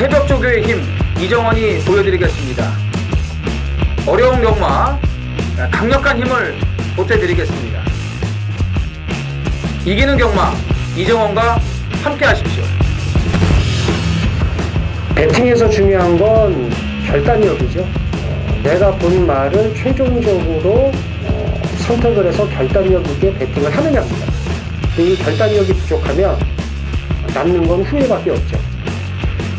새벽 조교의 힘 이정원이 보여드리겠습니다. 어려운 경마 강력한 힘을 보태드리겠습니다. 이기는 경마 이정원과 함께 하십시오. 배팅에서 중요한 건 결단력이죠. 내가 본 말을 최종적으로 선택을 해서 결단력 있게 배팅을 하느냐입니다. 이 결단력이 부족하면 남는 건 후회밖에 없죠.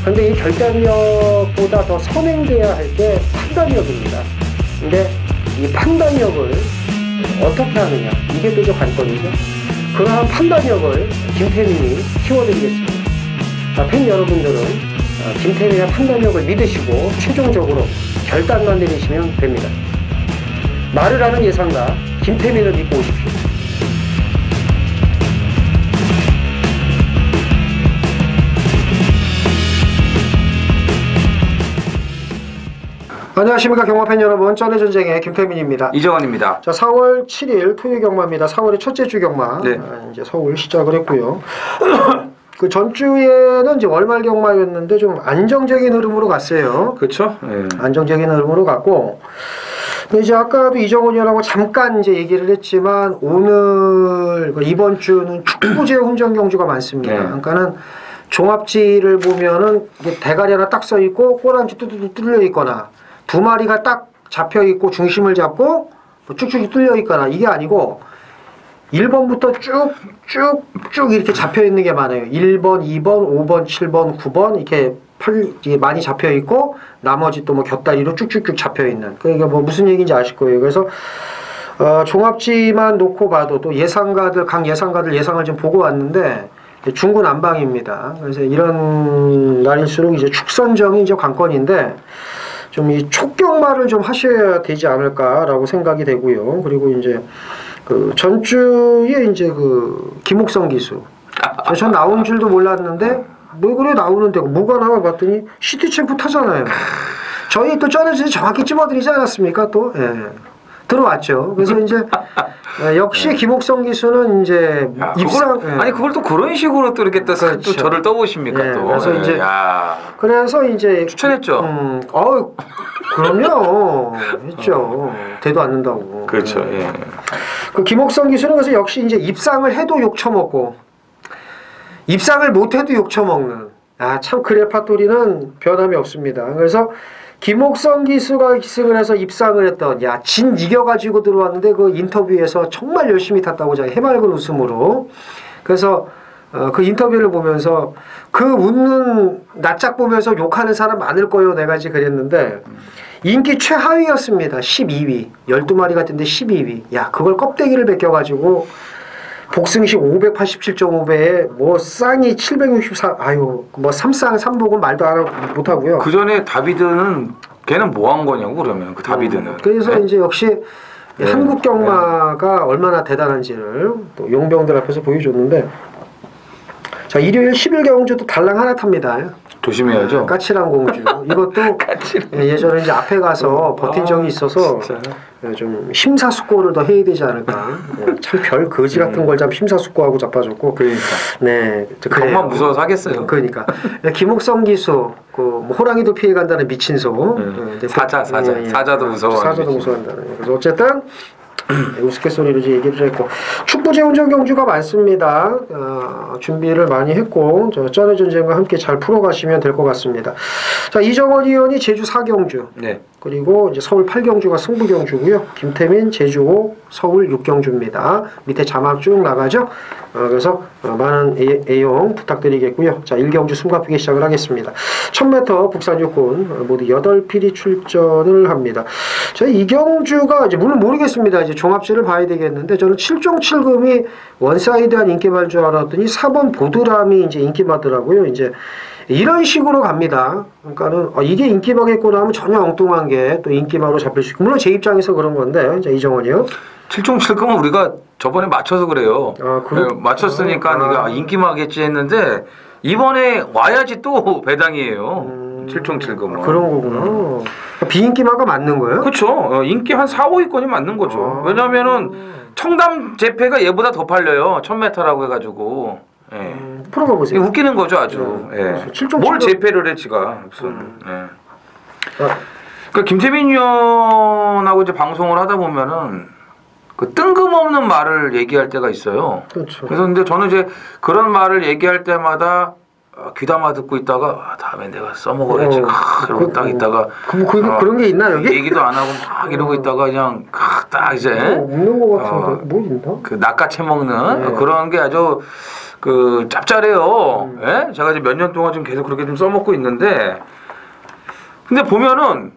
그런데 이 결단력보다 더 선행돼야 할 게 판단력입니다. 근데 이 판단력을 어떻게 하느냐, 이게 또 관건이죠. 그러한 판단력을 김태민이 키워드리겠습니다. 팬 여러분들은 김태민의 판단력을 믿으시고 최종적으로 결단만 내리시면 됩니다. 말을 하는 예상가 김태민을 믿고 오십시오. 안녕하십니까 경마팬 여러분, 쩐의 전쟁의 김태민입니다. 이정원입니다. 자, 4월 7일 토요 경마입니다. 4월의 첫째 주 경마. 네. 이제 서울 시작을 했고요. 그 전주에는 이제 월말 경마였는데 좀 안정적인 흐름으로 갔어요. 그렇죠? 네. 안정적인 흐름으로 갔고, 근데 이제 아까도 이정원이라고 잠깐 이제 얘기를 했지만 오늘 이번 주는 축구제 혼전 경주가 많습니다. 네. 그러니까는 종합지를 보면은 대가리 하나 딱 써 있고 꼬랑지 뚜뚜뚜 뚫려 있거나 두 마리가 딱 잡혀 있고 중심을 잡고 쭉쭉 뚫려 있거나, 이게 아니고 1번부터 쭉쭉쭉 이렇게 잡혀 있는 게 많아요. 1번, 2번, 5번, 7번, 9번 이렇게 많이 잡혀 있고 나머지 또 뭐 곁다리로 쭉쭉쭉 잡혀 있는. 그러니까 뭐 무슨 얘기인지 아실 거예요. 그래서 종합지만 놓고 봐도 또 예상가들, 각 예상가들 예상을 좀 보고 왔는데 중구난방입니다. 그래서 이런 날일수록 이제 축선정이 이제 관건인데 좀 이 촉경마를 좀 하셔야 되지 않을까라고 생각이 되고요. 그리고 이제 그 전주에 이제 그 김옥성 기수, 전 나온 줄도 몰랐는데 뭐 그래 나오는데 뭐가 나와 봤더니 시티 챔프 타잖아요. 저희 또 쩌내지 정확히 찝어드리지 않았습니까? 또 들어왔죠. 그래서 이제 역시 김옥성 기수는 이제 입상 아니 그걸 또 그런 식으로 또 이렇게 또, 그렇죠. 또 저를 떠보십니까? 또 그래서 이제 그래서 이제 추천했죠. 그럼요. 했죠. 대도 않는다고. 그렇죠. 예. 그 김옥성 기수는 그래서 역시 이제 입상을 해도 욕 처먹고 입상을 못해도 욕 처먹는, 참 그래파토리는 변함이 없습니다. 그래서 김옥성 기수가 기승을 해서 입상을 했던, 진 이겨가지고 들어왔는데 그 인터뷰에서 정말 열심히 탔다고 자기 해맑은 웃음으로. 그래서 그 인터뷰를 보면서 그 웃는 낯짝 보면서 욕하는 사람 많을 거요 내가 이제 그랬는데 인기 최하위였습니다. 12위. 12마리 같은데 12위. 그걸 껍데기를 벗겨가지고 복승식 587.5배에 뭐 쌍이 764, 뭐 3쌍 3복은 말도 못하고요. 그 전에 다비드는 걔는 뭐 한 거냐고 그러면 그 다비드는. 그래서 네? 이제 역시 한국 경마가 얼마나 대단한지를 또 용병들 앞에서 보여줬는데, 자, 일요일 10일 경주도 달랑 하나 탑니다. 조심해야죠. 까칠한 공주. 이것도 예전에 이제 앞에 가서 버틴 적이 있어서 좀 심사숙고를 더 해야 되지 않을까. 참 별 거지 같은 걸 참 심사숙고하고 자빠졌고. 그러니까. 네. 정말 무서워서 하겠어요. 그러니까. 김옥성 기수, 뭐 호랑이도 피해간다는 미친 소. 사자도 무서워. 사자도 무서워한다는. 그래서 어쨌든 우스갯소리로 이제 얘기를 했고, 축구제 혼전 경주가 많습니다. 준비를 많이 했고 쩌의 전쟁과 함께 잘 풀어가시면 될 것 같습니다. 자, 이정원 의원이 제주 4경주, 네. 그리고 이제 서울 8경주가 승부 경주고요. 김태민 제주 5, 서울 6경주입니다. 밑에 자막 쭉 나가죠. 그래서 많은 애용 부탁드리겠고요. 자, 1경주 숨가쁘게 시작을 하겠습니다. 1000m 북산 육군 모두 8필이 출전을 합니다. 자, 이 경주가 이제 물론 모르겠습니다. 이제 종합지를 봐야 되겠는데 저는 7종 7금이 원사이드한 인기말 줄 알았더니 4번 보드람이 이제 인기마더라고요. 이제 이런 식으로 갑니다. 그러니까는 이게 인기마겠구나 하면 전혀 엉뚱한 게 또 인기마로 잡힐 수 있고, 물론 제 입장에서 그런 건데. 자, 이정원이요. 7종 7금은 우리가 저번에 맞춰서 그래요. 맞췄으니까 인기마겠지 했는데 이번에 와야지 또 배당이에요. 7종 7금은. 그런 거구나. 비인기마가 맞는 거예요? 그렇죠. 인기 한 4, 5위권이 맞는 거죠. 왜냐면은 청담 재패가 얘보다 더 팔려요. 1000m라고 해가지고. 예. 풀어가 보세요. 웃기는 거죠 아주. 예. 뭘 재패를 해 지가 무슨. 예. 그러니까 김태민 의원하고 이제 방송을 하다 보면은 그 뜬금없는 말을 얘기할 때가 있어요. 그렇죠. 그래서 근데 저는 이제 그런 말을 얘기할 때마다 귀담아 듣고 있다가 다음에 내가 써먹어야지. 이러고 딱 있다가 그런 게 있나 여기? 얘기도 안 하고 막 이러고 있다가 그냥 딱 이제 웃는 거 같은데 뭐 있나? 그 낚아채 먹는 그런 게 아주 그 짭짤해요. 예? 제가 이제 몇 년 동안 지금 계속 그렇게 좀 써먹고 있는데 근데 보면은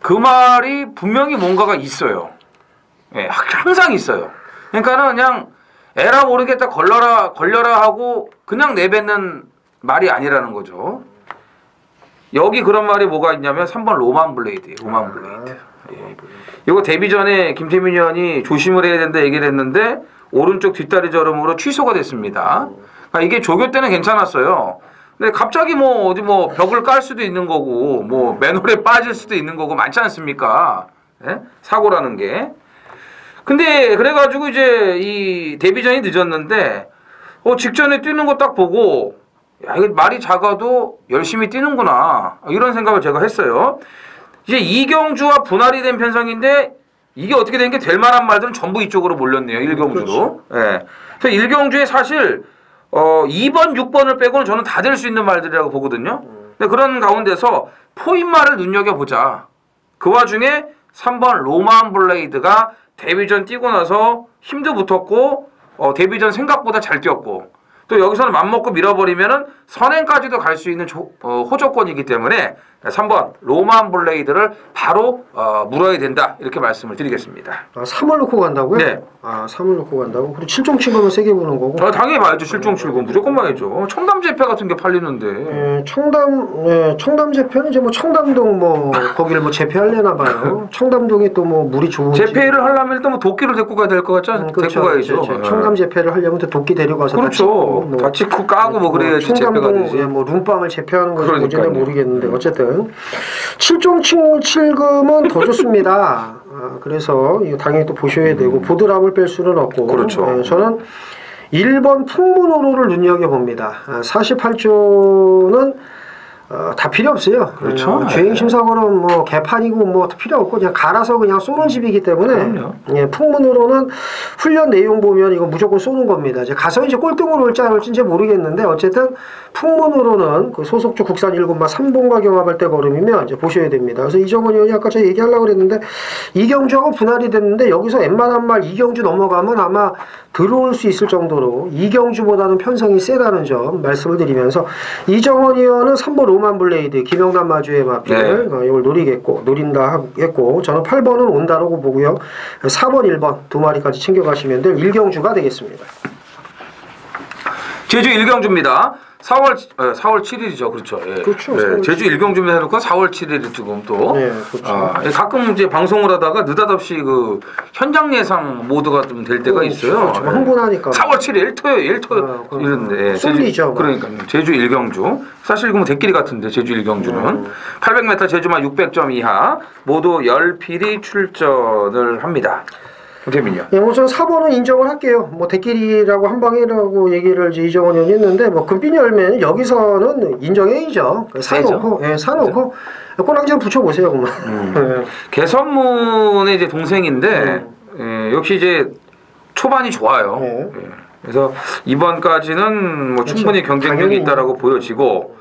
그 말이 분명히 뭔가가 있어요. 예, 항상 있어요. 그러니까는 그냥 에라 모르겠다 걸려라 하고 그냥 내뱉는 말이 아니라는 거죠. 여기 그런 말이 뭐가 있냐면 3번 로만 블레이드예요. 로만 블레이드. 예. 이거 데뷔 전에 김태민 의원이 조심을 해야 된다 얘기를 했는데 오른쪽 뒷다리 저름으로 취소가 됐습니다. 그러니까 이게 조교 때는 괜찮았어요. 근데 갑자기 뭐 어디 뭐 벽을 깔 수도 있는 거고 뭐 맨홀에 빠질 수도 있는 거고 많지 않습니까? 예? 사고라는 게. 근데 그래가지고 이제 이 데뷔전이 늦었는데 직전에 뛰는 거 딱 보고 야 이거 말이 작아도 열심히 뛰는구나 이런 생각을 제가 했어요. 이제 이경주와 분할이 된 편성인데 이게 어떻게 된 게 될 만한 말들은 전부 이쪽으로 몰렸네요. 일경주로. 예. 그래서 일경주에 사실 2번, 6번을 빼고는 저는 다 될 수 있는 말들이라고 보거든요. 근데 그런 가운데서 포인말을 눈여겨보자. 그 와중에 3번 로만 블레이드가 데뷔전 뛰고 나서 힘도 붙었고 데뷔전 생각보다 잘 뛰었고 또 여기서는 맘먹고 밀어버리면은 선행까지도 갈 수 있는 호조건이기 때문에 3번 로만 블레이드를 바로 물어야 된다 이렇게 말씀을 드리겠습니다. 3월 놓고 간다고요? 네. 3월 놓고 간다고? 그리고 7종 칠검은 세게 보는 거고? 당연히 봐야죠. 7종 칠검 무조건 봐야죠. 청담제패 같은 게 팔리는데. 청담 제패는 이제 뭐 청담동 뭐 거기를 뭐 제패하려나 봐요. 청담동에 또 뭐 물이 좋은 제패를 하려면 일단 뭐 도끼를 데리고 가야 될 것 같지 않아요? 그렇죠. 데리고 가야죠. 그렇죠. 청담 제패를 하려면 또 도끼 데려가서 그렇죠. 다 찍고 까고 뭐 그래야지 제패가 되지. 뭐 룸빵을 제패하는 건지 뭔지는 모르겠는데 어쨌든 7종 칠금은 더 좋습니다. 그래서 이거 당연히 또 보셔야 되고 보드랍을 뺄 수는 없고 그렇죠. 저는 1번 풍문호로를 눈여겨봅니다. 48조는 다 필요 없어요. 그렇죠. 주행심사고는 뭐 개판이고 뭐 필요 없고 그냥 갈아서 그냥 쏘는 집이기 때문에 예, 풍문으로는 훈련 내용 보면 이거 무조건 쏘는 겁니다. 이제 가서 이제 꼴등으로 올지 안 올지 이제 모르겠는데 어쨌든 풍문으로는 그 소속주 국산 1군마 3본과 경합할 때 걸음이면 이제 보셔야 됩니다. 그래서 이정원 의원이 아까 제가 얘기하려고 그랬는데 이경주하고 분할이 됐는데 여기서 웬만한 말 이경주 넘어가면 아마 들어올 수 있을 정도로 이경주보다는 편성이 세다는 점 말씀을 드리면서 이정원 의원은 3번 로만 블레이드 김영남 마주의 마필 이걸 노린다 했고 저는 8번은 온다라고 보고요. 4번 1번 두 마리까지 챙겨가시면 될 일경주가 되겠습니다. 제주 일경주입니다. 4월 7일이죠. 그렇죠. 예. 그렇죠. 네. 제주 일경주면 해놓고 4월 7일이 지금 또. 네, 그렇죠. 가끔 이제 방송을 하다가 느닷없이 그 현장 예상 모드가 좀 될 때가 있어요. 그렇죠. 흥분하니까. 4월 7일 토요일 이런데. 쏠리죠. 그러니까 제주 일경주. 사실 그럼 대끼리 같은데 제주 일경주는 800m 제주만 600점 이하 모두 10필이 출전을 합니다. 대민이요. 예, 뭐 저는 4번은 인정을 할게요. 뭐 대끼리라고 한 방이라고 얘기를 이제 이정원 의원이 했는데 뭐 금빛 열매는 여기서는 인정해야죠. 사놓고 사놓고 꼬랑지 붙여보세요, 그만. 개선문의 이제 동생인데 역시 이제 초반이 좋아요. 예. 그래서 이번까지는 뭐 충분히 경쟁력이 있다라고 보여지고.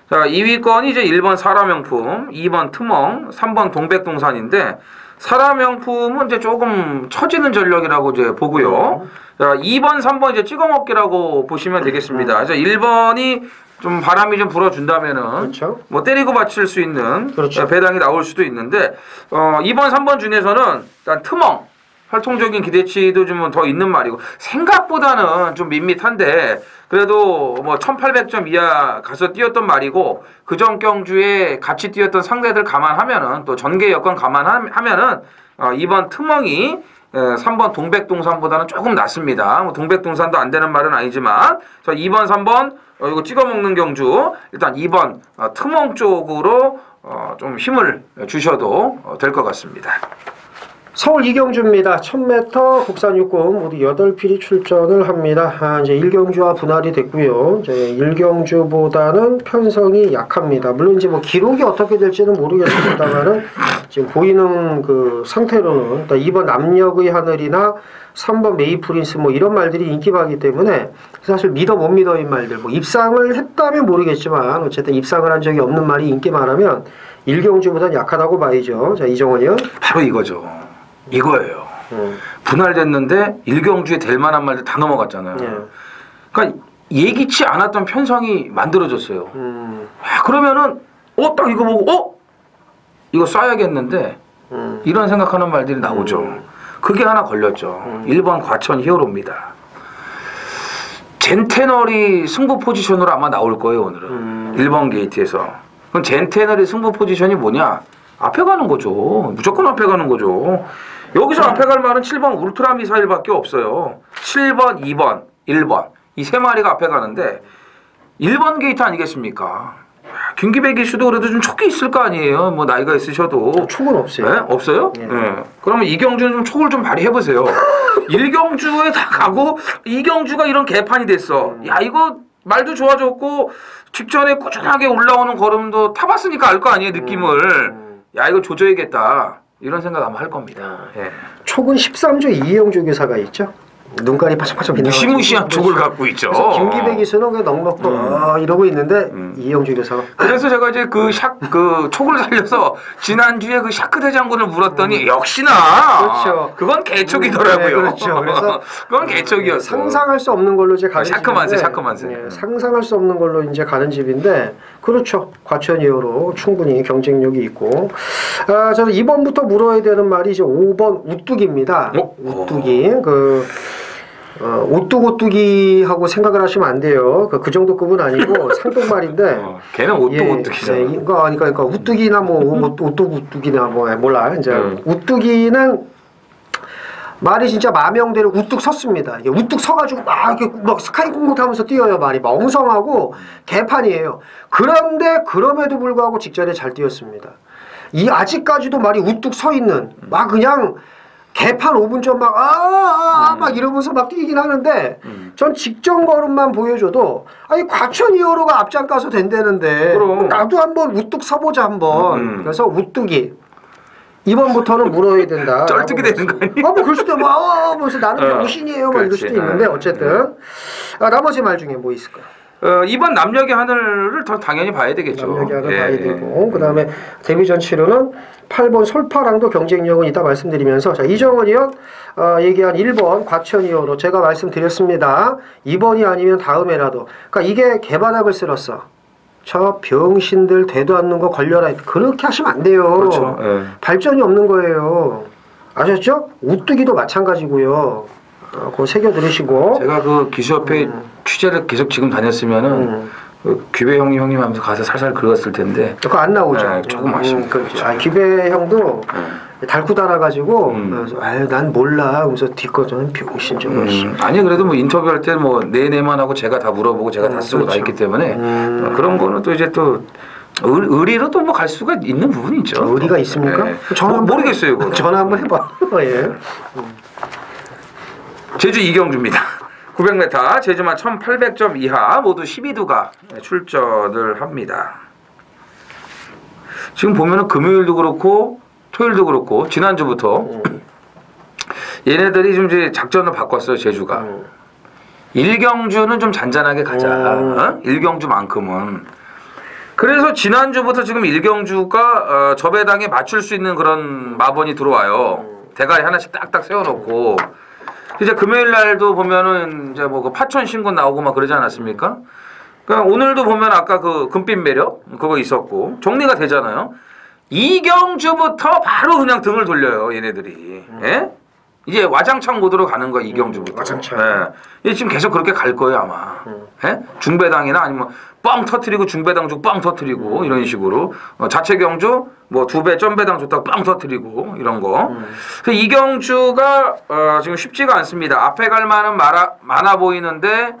자, 2위권이 이제 1번 사라명품, 2번 트멍, 3번 동백동산인데. 사라명품은 이제 조금 처지는 전력이라고 이제 보고요. 자, 2번, 3번 이제 찍어먹기라고 보시면 되겠습니다. 그래서 1번이 좀 바람이 좀 불어준다면은 그렇죠. 뭐 때리고 받칠 수 있는 그렇죠. 배당이 나올 수도 있는데 2번, 3번 중에서는 일단 트멍 활동적인 기대치도 좀 더 있는 말이고 생각보다는 좀 밋밋한데 그래도 뭐 1800점 이하 가서 뛰었던 말이고 그전 경주에 같이 뛰었던 상대들 감안하면은 또 전개 여건 감안하면은 2번 트멍이 3번 동백동산보다는 조금 낫습니다. 뭐 동백동산도 안 되는 말은 아니지만 2번, 3번 이거 찍어먹는 경주 일단 2번 트멍 쪽으로 좀 힘을 주셔도 될 것 같습니다. 서울 이경주입니다. 1000m 국산 육군 모두 8필이 출전을 합니다. 이제 일경주와 분할이 됐고요. 이제 일경주보다는 편성이 약합니다. 물론 이제 뭐 기록이 어떻게 될지는 모르겠습니다만은 지금 보이는 그 상태로는 2번 남력의 하늘이나 3번 메이프린스 뭐 이런 말들이 인기바기 때문에 사실 믿어 못 믿어인 말들 뭐 입상을 했다면 모르겠지만 어쨌든 입상을 한 적이 없는 말이 인기 많으면 일경주보다는 약하다고 봐야죠. 자, 이정원이요? 바로 이거죠. 이거예요. 분할됐는데 일경주에 될 만한 말들 다 넘어갔잖아요. 그러니까 예기치 않았던 편성이 만들어졌어요. 야, 그러면은 딱 이거 보고 이거 쏴야겠는데 이런 생각하는 말들이 나오죠. 그게 하나 걸렸죠. 1번 과천 히어로입니다. 젠테널이 승부 포지션으로 아마 나올 거예요, 오늘은. 1번 게이트에서. 그럼 젠테널의 승부 포지션이 뭐냐? 앞에 가는 거죠. 무조건 앞에 가는 거죠. 여기서 앞에 갈 말은 7번 울트라 미사일밖에 없어요. 7번, 2번, 1번. 이 세 마리가 앞에 가는데 1번 게이트 아니겠습니까? 김기배 기수도 그래도 좀 촉이 있을 거 아니에요. 뭐 나이가 있으셔도. 촉은 없어요. 네? 없어요? 예. 네. 그러면 이경주는 좀 촉을 좀 발휘해보세요. 일경주에 다 가고 이경주가 이런 개판이 됐어. 야, 이거 말도 좋아졌고 직전에 꾸준하게 올라오는 걸음도 타봤으니까 알 거 아니에요, 느낌을. 야, 이거 조져야겠다. 이런 생각 아마 할 겁니다. 예. 촉은 13조 이영주 교사가 있죠. 눈깔이 파짝파짝 빛나고 무시무시한 촉을 갖고 있죠. 그래서 김기배 기수는 그냥 넉넉히 이러고 있는데 이영주 교사가 그래서 제가 이제 그 촉을 살려서 지난주에 그 샤크 대장군을 물었더니 역시나 그렇죠. 그건 개촉이더라고요. 네, 그렇죠. 그래서 그건 개촉이었어. 상상할 수 없는 걸로 이제 가는 샤크만세, 집인데, 샤크만세. 네, 상상할 수 없는 걸로 이제 가는 집인데 그렇죠. 과천 이후로 충분히 경쟁력이 있고 저는 2번부터 물어야 되는 말이 이제 5번 우뚝입니다. 우뚝이 오뚝오뚝이하고 생각을 하시면 안 돼요. 그 정도 급은 아니고 상급말인데. 걔는 오뚝오뚝이잖아. 그러니까 우뚝이나 뭐 오뚝우뚝이나 뭐 몰라. 이제 우뚝이는 말이 진짜 마명대로 우뚝 섰습니다. 이게 우뚝 서가지고 막 이렇게 막 스카이 공격 하면서 뛰어요. 말이 막 엉성하고 개판이에요. 그런데 그럼에도 불구하고 직전에 잘 뛰었습니다. 이 아직까지도 말이 우뚝 서 있는 막 그냥. 개판 5분 전 막 이러면서 막 뛰긴 하는데 전 직전 걸음만 보여줘도 아니 과천 2호로가 앞장 가서 된다는데 그럼. 나도 한번 우뚝 서보자 한번 그래서 우뚝이 이번부터는 물어야 된다. 쩔뚝이 되는 거 아니에요? 뭐 그럴 수도 벌써 나는 병신이에요 막 이럴 수도 있는데 어쨌든 나머지 말 중에 뭐 있을까요? 2번 남력의 하늘을 더 당연히 봐야 되겠죠. 남력의 하늘 봐야 되고 그 다음에 데뷔전 치료는 8번 솔파랑도 경쟁력은 있다 말씀드리면서 자 이정은 의원 얘기한 1번 과천 2호로 제가 말씀드렸습니다. 2번이 아니면 다음에라도 그러니까 이게 개반학을 쓸었어. 저 병신들 되도 않는 거 걸려라. 그렇게 하시면 안 돼요. 그렇죠. 예. 발전이 없는 거예요. 아셨죠? 우뚝이도 마찬가지고요. 그거 새겨 들으시고 제가 그 기수협회 취재를 계속 지금 다녔으면은 그 귀배 형님 하면서 가서 살살 긁었을 텐데 그거 안 나오죠. 네, 조금 아쉽니다. 그렇죠. 귀배 형도 달고 달아가지고 아유 난 몰라 하면서 뒷거저는 병신 저거 아니 그래도 뭐 인터뷰할 때 뭐 내내만 하고 제가 다 물어보고 제가 다 쓰고 그렇죠. 다 있기 때문에 그런 거는 또 이제 또 의리로 또 뭐 갈 수가 있는 부분이 있죠. 의리가 있습니까? 네. 전화 모르겠어요. 그거. 전화 한번 해봐. 예. 제주 이경주입니다. 900m 제주만 1800점 이하 모두 12두가 출전을 합니다. 지금 보면은 금요일도 그렇고 토요일도 그렇고 지난주부터 얘네들이 좀 이제 작전을 바꿨어요. 제주가 일경주는 좀 잔잔하게 가자. 일경주만큼은. 그래서 지난주부터 지금 일경주가 저 배당에 맞출 수 있는 그런 마번이 들어와요. 대가리 하나씩 딱딱 세워놓고 이제 금요일 날도 보면은 이제 뭐 그 파천 신군 나오고 막 그러지 않았습니까? 그러니까 오늘도 보면 아까 그 금빛 매력 그거 있었고 정리가 되잖아요. 이경주부터 바로 그냥 등을 돌려요 얘네들이. 예? 이제 와장창 모드로 가는 거야 이경주부터. 와장창. 예. 지금 계속 그렇게 갈 거예요 아마. 예? 중배당이나 아니면 뻥 터트리고 중배당 주 뻥 터트리고 이런 식으로 자체 경주 뭐 2배 점배당 줬다고 뻥 터트리고 이런 거. 그래서 이경주가 지금 쉽지가 않습니다. 앞에 갈 만은 많아 보이는데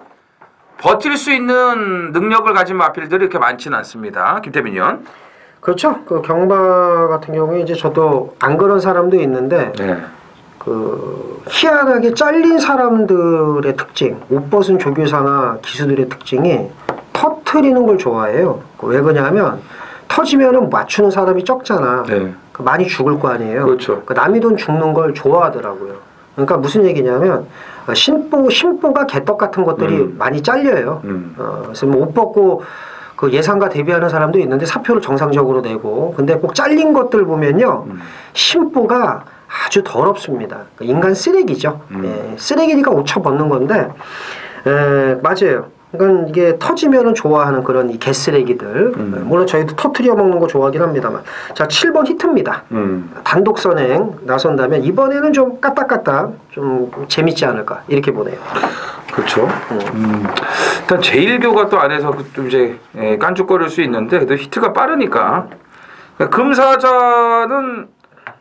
버틸 수 있는 능력을 가진 마필들이 이렇게 많지는 않습니다. 김태민 의원. 그렇죠. 그 경마 같은 경우에 이제 저도 안 그런 사람도 있는데 네. 그 희한하게 잘린 사람들의 특징, 옷 벗은 조교사나 기수들의 특징이 터트리는 걸 좋아해요. 왜 그러냐면 터지면은 맞추는 사람이 적잖아. 네. 그 많이 죽을 거 아니에요. 그렇죠. 그 남이 돈 죽는 걸 좋아하더라고요. 그러니까 무슨 얘기냐면 신보가 개떡 같은 것들이 많이 잘려요. 그래서 뭐 옷 벗고 그 예상과 대비하는 사람도 있는데 사표를 정상적으로 내고 근데 꼭 잘린 것들 보면요 신보가 아주 더럽습니다. 인간 쓰레기죠. 예, 쓰레기니까 옷 쳐벗는 건데 맞아요. 그러니까 이게 터지면은 좋아하는 그런 이 개쓰레기들. 물론 저희도 터트려 먹는 거 좋아하긴 합니다만. 자, 7번 히트입니다. 단독 선행 나선다면 이번에는 좀 까딱까딱 좀 재밌지 않을까 이렇게 보네요. 그렇죠. 일단 제1교가 또 안에서 좀 이제 깐죽거릴 수 있는데 그래도 히트가 빠르니까. 금사자는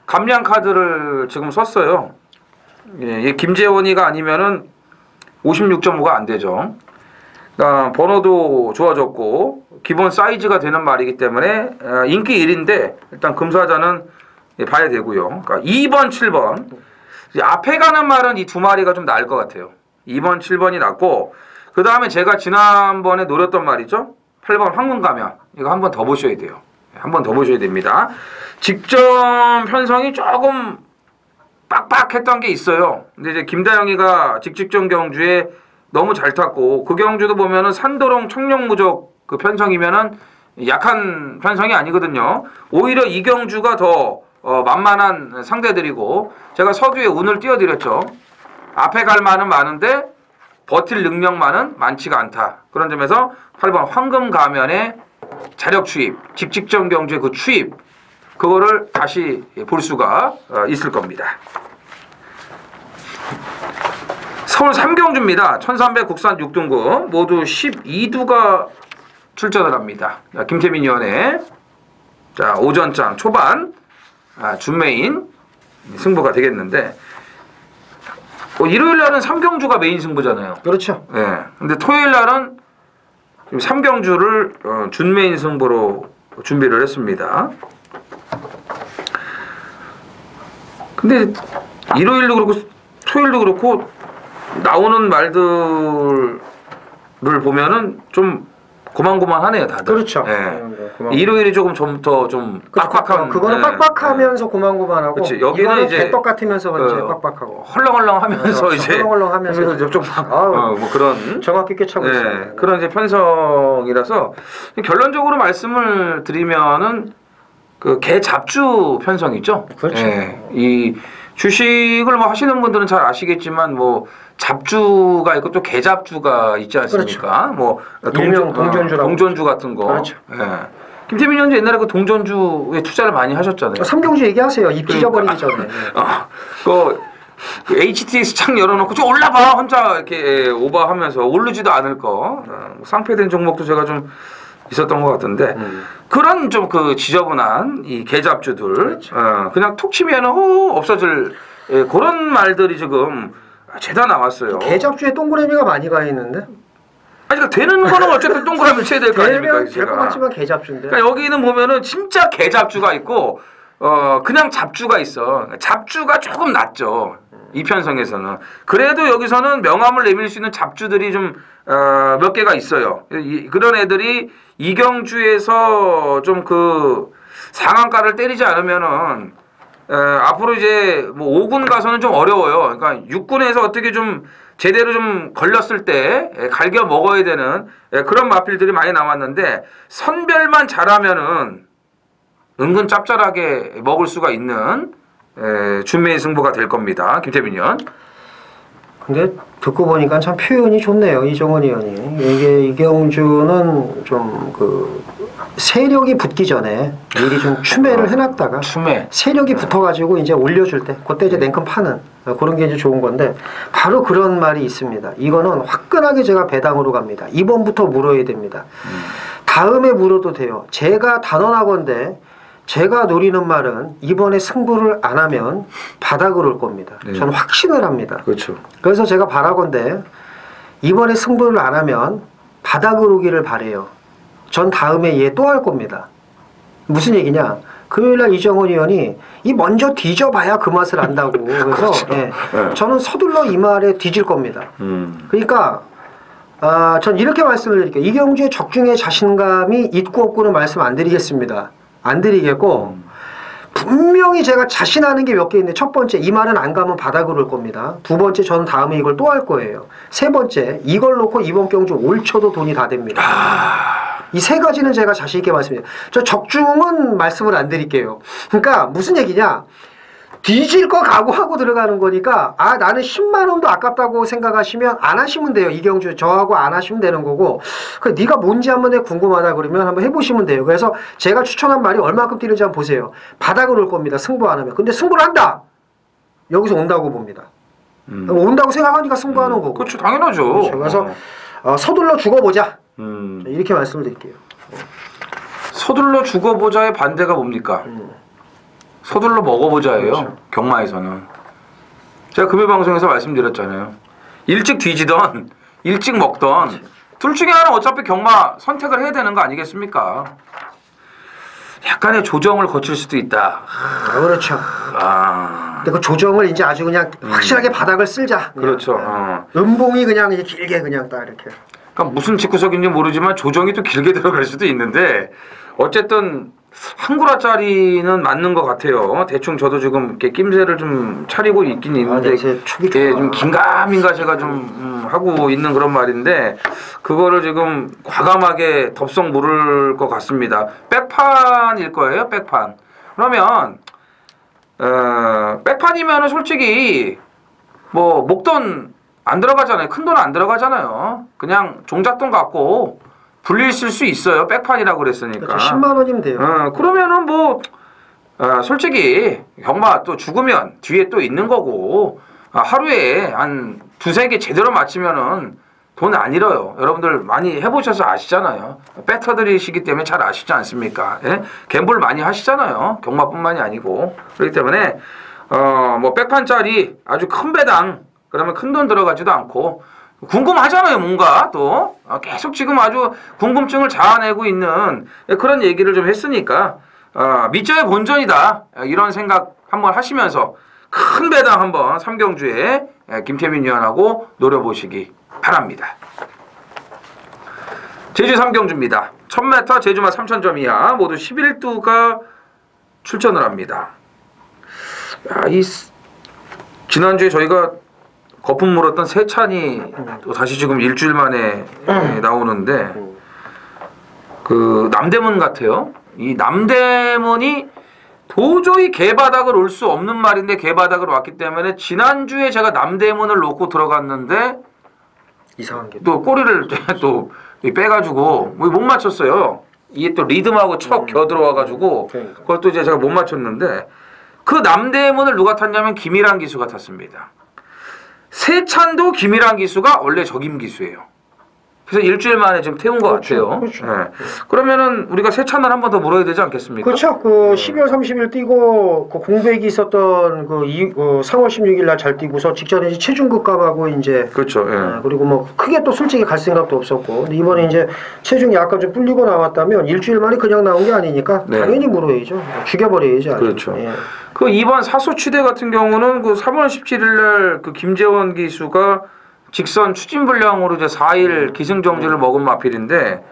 감량 카드를 지금 썼어요. 예, 김재원이가 아니면은 56.5가 안 되죠. 그러니까 번호도 좋아졌고 기본 사이즈가 되는 말이기 때문에 인기 1인데 일단 금사자는 봐야 되고요. 그러니까 2번, 7번 이제 앞에 가는 말은 이 두 마리가 좀 나을 것 같아요. 2번, 7번이 낫고 그 다음에 제가 지난번에 노렸던 말이죠. 8번 황금가면 이거 한 번 더 보셔야 돼요. 한 번 더 보셔야 됩니다. 직전 편성이 조금 빡빡했던 게 있어요. 근데 이제 김다영이가 직직전 경주에 너무 잘 탔고 그 경주도 보면은 산도롱 청룡무적 그 편성이면은 약한 편성이 아니거든요. 오히려 이 경주가 더 만만한 상대들이고 제가 서두에 운을 띄워드렸죠. 앞에 갈 만은 많은데 버틸 능력만은 많지가 않다. 그런 점에서 8번 황금 가면의 자력 추입, 직직전 경주의 그 추입 그거를 다시 볼 수가 있을 겁니다. 서울 3경주입니다. 1300 국산 6등급 모두 12두가 출전을 합니다. 자, 김태민 위원의 자 오전장 초반 준메인 승부가 되겠는데 일요일 날은 3경주가 메인 승부잖아요. 그렇죠. 예. 근데 토요일 날은 3경주를 준메인 승부로 준비를 했습니다. 근데 일요일도 그렇고 토요일도 그렇고 나오는 말들을 보면은 좀 고만고만하네요, 다들. 그렇죠. 예. 일요일이 조금 더 좀 빡빡한. 그거는 빡빡하면서 고만고만하고. 그렇지. 여기는 이제 개떡 같으면서 이제 빡빡하고. 헐렁헐렁하면서 이제 헐렁헐렁하면서 좀 뭐 그런 정확히 꿰차고 있어요. 그런 이제 편성이라서 결론적으로 말씀을 드리면은 그 개 잡주 편성이죠. 그렇죠. 예. 이 주식을 뭐 하시는 분들은 잘 아시겠지만 뭐 잡주가 있고 또 개잡주가 있지 않습니까? 그렇죠. 뭐 동전주 같은 거. 그렇죠. 예. 김태민 형도 옛날에 그 동전주에 투자를 많이 하셨잖아요. 3경주 얘기하세요. 입 찢어버리기 전에. 그 HTS 창 열어놓고 좀 올라봐 혼자 이렇게 오버하면서 오르지도 않을 거 상패된 종목도 제가 좀 있었던 것 같은데 그런 좀 그 지저분한 이 개잡주들 그렇죠. 그냥 툭 치면 없어질 그런 말들이 지금 죄다 나왔어요. 개잡주에 동그라미가 많이 가 있는데. 아니 그러니까 되는 거는 어쨌든 동그라미 쳐야 될 거 아닙니까? 될것 같지만 개잡주인데. 그러니까 여기는 보면은 진짜 개잡주가 있고 그냥 잡주가 있어. 잡주가 조금 낫죠. 이 편성에서는. 그래도 여기서는 명함을 내밀 수 있는 잡주들이 좀 몇 개가 있어요. 그런 애들이 이경주에서 좀 그 상한가를 때리지 않으면은 앞으로 이제 뭐 5군 가서는 좀 어려워요. 그러니까 6군에서 어떻게 좀 제대로 좀 걸렸을 때 갈겨 먹어야 되는 그런 마필들이 많이 나왔는데 선별만 잘하면은 은근 짭짤하게 먹을 수가 있는 준메인 승부가 될 겁니다. 김태민 의원. 근데 듣고 보니까 참 표현이 좋네요. 이정원 의원이. 이게 이경주는 좀 그 세력이 붙기 전에 미리 좀 추매를 해놨다가 세력이 붙어가지고 이제 올려줄 때 그때 이제 냉큼 파는 그런 게 이제 좋은 건데 바로 그런 말이 있습니다. 이거는 화끈하게 제가 배당으로 갑니다. 이번부터 물어야 됩니다. 다음에 물어도 돼요. 제가 단언하건대 제가 노리는 말은 이번에 승부를 안 하면 바닥으로 올 겁니다. 네. 저는 확신을 합니다. 그렇죠. 그래서 제가 바라건대 이번에 승부를 안 하면 바닥으로 오기를 바래요. 전 다음에 얘 또 할 겁니다. 무슨 얘기냐? 금요일날 이정원 의원이 이 먼저 뒤져봐야 그 맛을 안다고. 그래서 그렇죠. 예, 저는 서둘러 이 말에 뒤질 겁니다. 그러니까 전 이렇게 말씀을 드릴게요. 이경주의 적중의 자신감이 있고 없고는 말씀 안 드리겠습니다. 안 드리겠고 분명히 제가 자신하는 게 몇 개 있는데 첫 번째 이 말은 안 가면 바닥으로 올 겁니다. 두 번째 저는 다음에 이걸 또 할 거예요. 세 번째 이걸 놓고 이번 경주 올 쳐도 돈이 다 됩니다. 이 세 가지는 제가 자신 있게 말씀드려요. 저 적중은 말씀을 안 드릴게요. 그러니까 무슨 얘기냐? 뒤질 거 각오하고 들어가는 거니까 나는 10만 원도 아깝다고 생각하시면 안 하시면 돼요. 이경주 저하고 안 하시면 되는 거고 네가 뭔지 한번 궁금하다 그러면 한번 해보시면 돼요. 그래서 제가 추천한 말이 얼마큼 뛰는지 한번 보세요. 바닥을 올 겁니다. 승부 안 하면. 근데 승부를 한다. 여기서 온다고 봅니다. 온다고 생각하니까 승부하는 거고. 그렇죠. 당연하죠. 그렇죠. 그래서 서둘러 죽어보자. 이렇게 말씀을 드릴게요. 서둘러 죽어보자의 반대가 뭡니까? 서둘러 먹어보자예요. 그렇죠. 경마에서는. 제가 금요 방송에서 말씀드렸잖아요. 일찍 뒤지던 일찍 먹던 둘 중에 하나 어차피 경마 선택을 해야 되는 거 아니겠습니까? 약간의 조정을 거칠 수도 있다. 그렇죠. 근데 그 조정을 이제 아주 그냥 확실하게 바닥을 쓸자. 그렇죠. 음봉이 그냥 이제 길게 그냥 딱 이렇게. 그러니까 무슨 직구석인지 모르지만 조정이 또 길게 들어갈 수도 있는데 어쨌든 한 구라짜리는 맞는 것 같아요. 대충 저도 지금 이렇게 낌새를 좀 차리고 있긴 있는데 좀 긴가민가 제가 좀 하고 있는 그런 말인데 그거를 지금 과감하게 덥석 물을 것 같습니다. 백판일 거예요. 백판. 그러면 백판이면은 솔직히 뭐 목돈 안 들어가잖아요. 큰 돈 안 들어가잖아요. 그냥 종잣돈 갖고 불릴 수 있어요. 백판이라고 그랬으니까. 그렇죠. 10만 원이면 돼요. 그러면은 뭐 솔직히 경마 또 죽으면 뒤에 또 있는 거고 하루에 한 두세 개 제대로 맞추면은 돈 안 잃어요. 여러분들 많이 해보셔서 아시잖아요. 배터들이시기 때문에 잘 아시지 않습니까? 예? 갬블 많이 하시잖아요. 경마뿐만이 아니고. 그렇기 때문에 뭐 백판짜리 아주 큰 배당 그러면 큰 돈 들어가지도 않고 궁금하잖아요. 뭔가 또 계속 지금 아주 궁금증을 자아내고 있는 그런 얘기를 좀 했으니까 밑져의 본전이다 이런 생각 한번 하시면서 큰 배당 한번 삼경주에 김태민 위원하고 노려보시기 바랍니다. 제주 삼경주입니다. 1000m 제주마 3000점 이하 모두 11두가 출전을 합니다. 지난주에 저희가 거품 물었던 세찬이 또 다시 지금 일주일 만에 나오는데 그 남대문 같아요. 이 남대문이 도저히 개바닥을 올 수 없는 말인데 개바닥을 왔기 때문에 지난주에 제가 남대문을 놓고 들어갔는데 이상한 게 또 꼬리를 또 빼가지고 못 맞췄어요. 이게 또 리듬하고 척 겨 들어와가지고 그걸 또 이제 제가 못 맞췄는데 그 남대문을 누가 탔냐면 김일환 기수가 탔습니다. 세찬도 김일환 기수가 원래 적임 기수예요. 그래서 일주일 만에 지금 태운 것 같아요. 그렇죠. 네. 그러면은 우리가 세찬을 한 번 더 물어야 되지 않겠습니까? 그렇죠. 12월 30일 뛰고 그 공백이 있었던 3월 16일 날 잘 뛰고서 직전에 이제 체중급감하고 이제 그렇죠. 예. 그리고 뭐 크게 또 솔직히 갈 생각도 없었고 근데 이번에 이제 체중이 약간 좀 불리고 나왔다면 일주일 만에 그냥 나온 게 아니니까 당연히 물어야죠. 죽여버려야죠. 아주. 그렇죠. 예. 그 이번 사소취대 같은 경우는 그 3월 17일 날 그 김재원 기수가 직선 추진불량으로 이제 4일 기승정지를 먹은 마필인데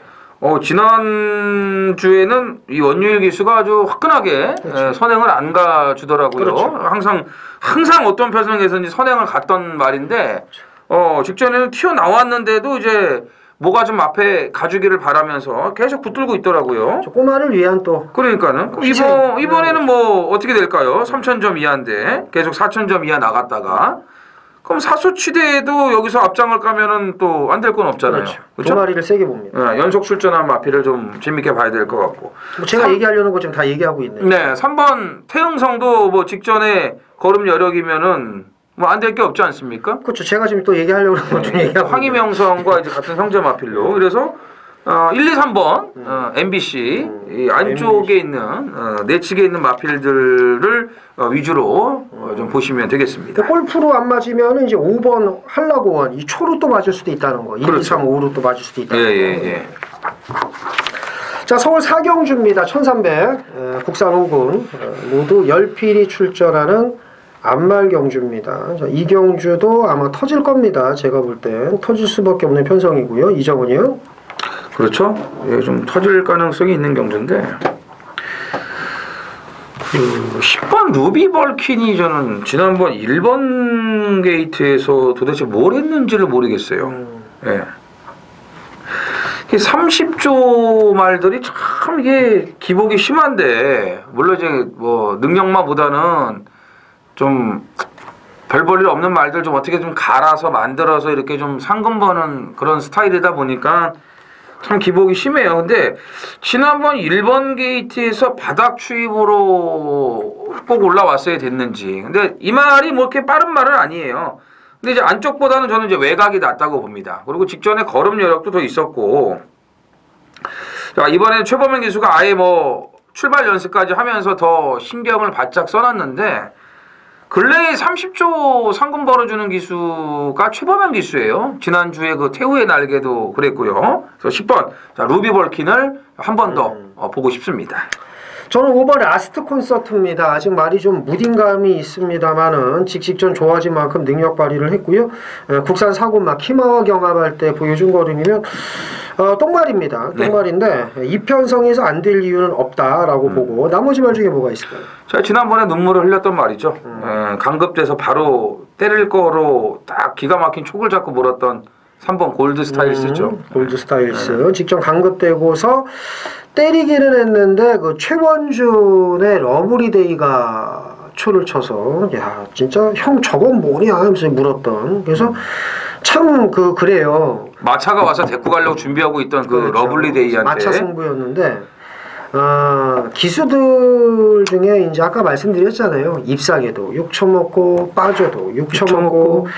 지난주에는 이 원유일 기수가 아주 화끈하게 그렇죠. 선행을 안 가주더라고요. 그렇죠. 항상 어떤 편성에서인지 선행을 갔던 말인데 직전에는 튀어나왔는데도 이제 뭐가 좀 앞에 가주기를 바라면서 계속 붙들고 있더라고요. 저 꼬마를 위한 또 그러니까는 이번에는 뭐 어떻게 될까요? 3,000점 이하인데 계속 4,000점 이하 나갔다가 그럼 사소취대에도 여기서 앞장을 까면은 또 안 될 건 없잖아요. 그렇죠. 그렇죠? 두 마리를 세게 봅니다. 연속 출전한 마피를 좀 재밌게 봐야 될 것 같고. 제가 얘기하려는 거 지금 다 얘기하고 있네요. 네, 3번 태흥성도 뭐 직전에 걸음 여력이면은 뭐 안 될 게 없지 않습니까? 그렇죠. 제가 지금 또 얘기하려고 하는 거 좀 얘기하고 황희명성과 이제 같은 형제 마필로 그래서 1, 2, 3번 MBC 이 안쪽에 있는 내측에 있는 마필들을 위주로 좀 보시면 되겠습니다. 골프로 안 맞으면 이제 5번 한라고원 이 초로 또 맞을 수도 있다는 거. 1, 그렇죠. 2, 3, 5로 또 맞을 수도 있다는 거. 예. 자, 자, 서울 사경주입니다. 1300 국산 5군 모두 10필이 출전하는 안말 경주입니다. 자, 이 경주도 아마 터질 겁니다. 제가 볼 땐 터질 수밖에 없는 편성이고요. 이정은이요. 그렇죠. 예, 좀 터질 가능성이 있는 경주인데 10번 루비 벌킨이 저는 지난번 1번 게이트에서 도대체 뭘 했는지를 모르겠어요. 예. 30조 말들이 참 이게 기복이 심한데, 물론 이제 뭐 능력마보다는 좀 별 볼 일 없는 말들 좀 어떻게 좀 갈아서 만들어서 이렇게 좀 상금 버는 그런 스타일이다 보니까 참 기복이 심해요. 근데 지난번 1번 게이트에서 바닥 추입으로 꼭 올라왔어야 됐는지. 근데 이 말이 뭐 이렇게 빠른 말은 아니에요. 근데 이제 안쪽보다는 저는 이제 외곽이 낫다고 봅니다. 그리고 직전에 걸음 여력도 더 있었고, 자, 이번에 최범현 기수가 아예 뭐 출발 연습까지 하면서 더 신경을 바짝 써놨는데, 근래에 30조 상금 벌어주는 기수가 최범현 기수예요. 지난주에 그 태우의 날개도 그랬고요. 그래서 10번 자, 루비 벌킨을 한 번 더 보고 싶습니다. 저는 5번 라스트 콘서트입니다. 아직 말이 좀 무딘감이 있습니다만은 직전 좋아진 만큼 능력 발휘를 했고요. 국산 사고막 키마와 경합할 때 보여준 걸음이면 똥말입니다. 똥말인데 이편성에서 안 될 이유는 없다라고 보고, 나머지 말 중에 뭐가 있을까요? 제가 지난번에 눈물을 흘렸던 말이죠. 강급돼서 바로 때릴 거로 딱 기가 막힌 촉을 잡고 몰았던 3번 골드 스타일스죠. 골드 스타일스. 직전 강급되고서 때리기는 했는데 그 최원준의 러브리데이가 초를 쳐서 야 진짜 형 저건 뭐냐 하면서 물었던. 그래서 참 그래요. 마차가 와서 데리고 가려고 준비하고 있던 그 그렇죠. 러블리데이한테 마차 승부였는데 기수들 중에 이제 아까 말씀드렸잖아요. 입상에도 6초 먹고 빠져도 6초 먹고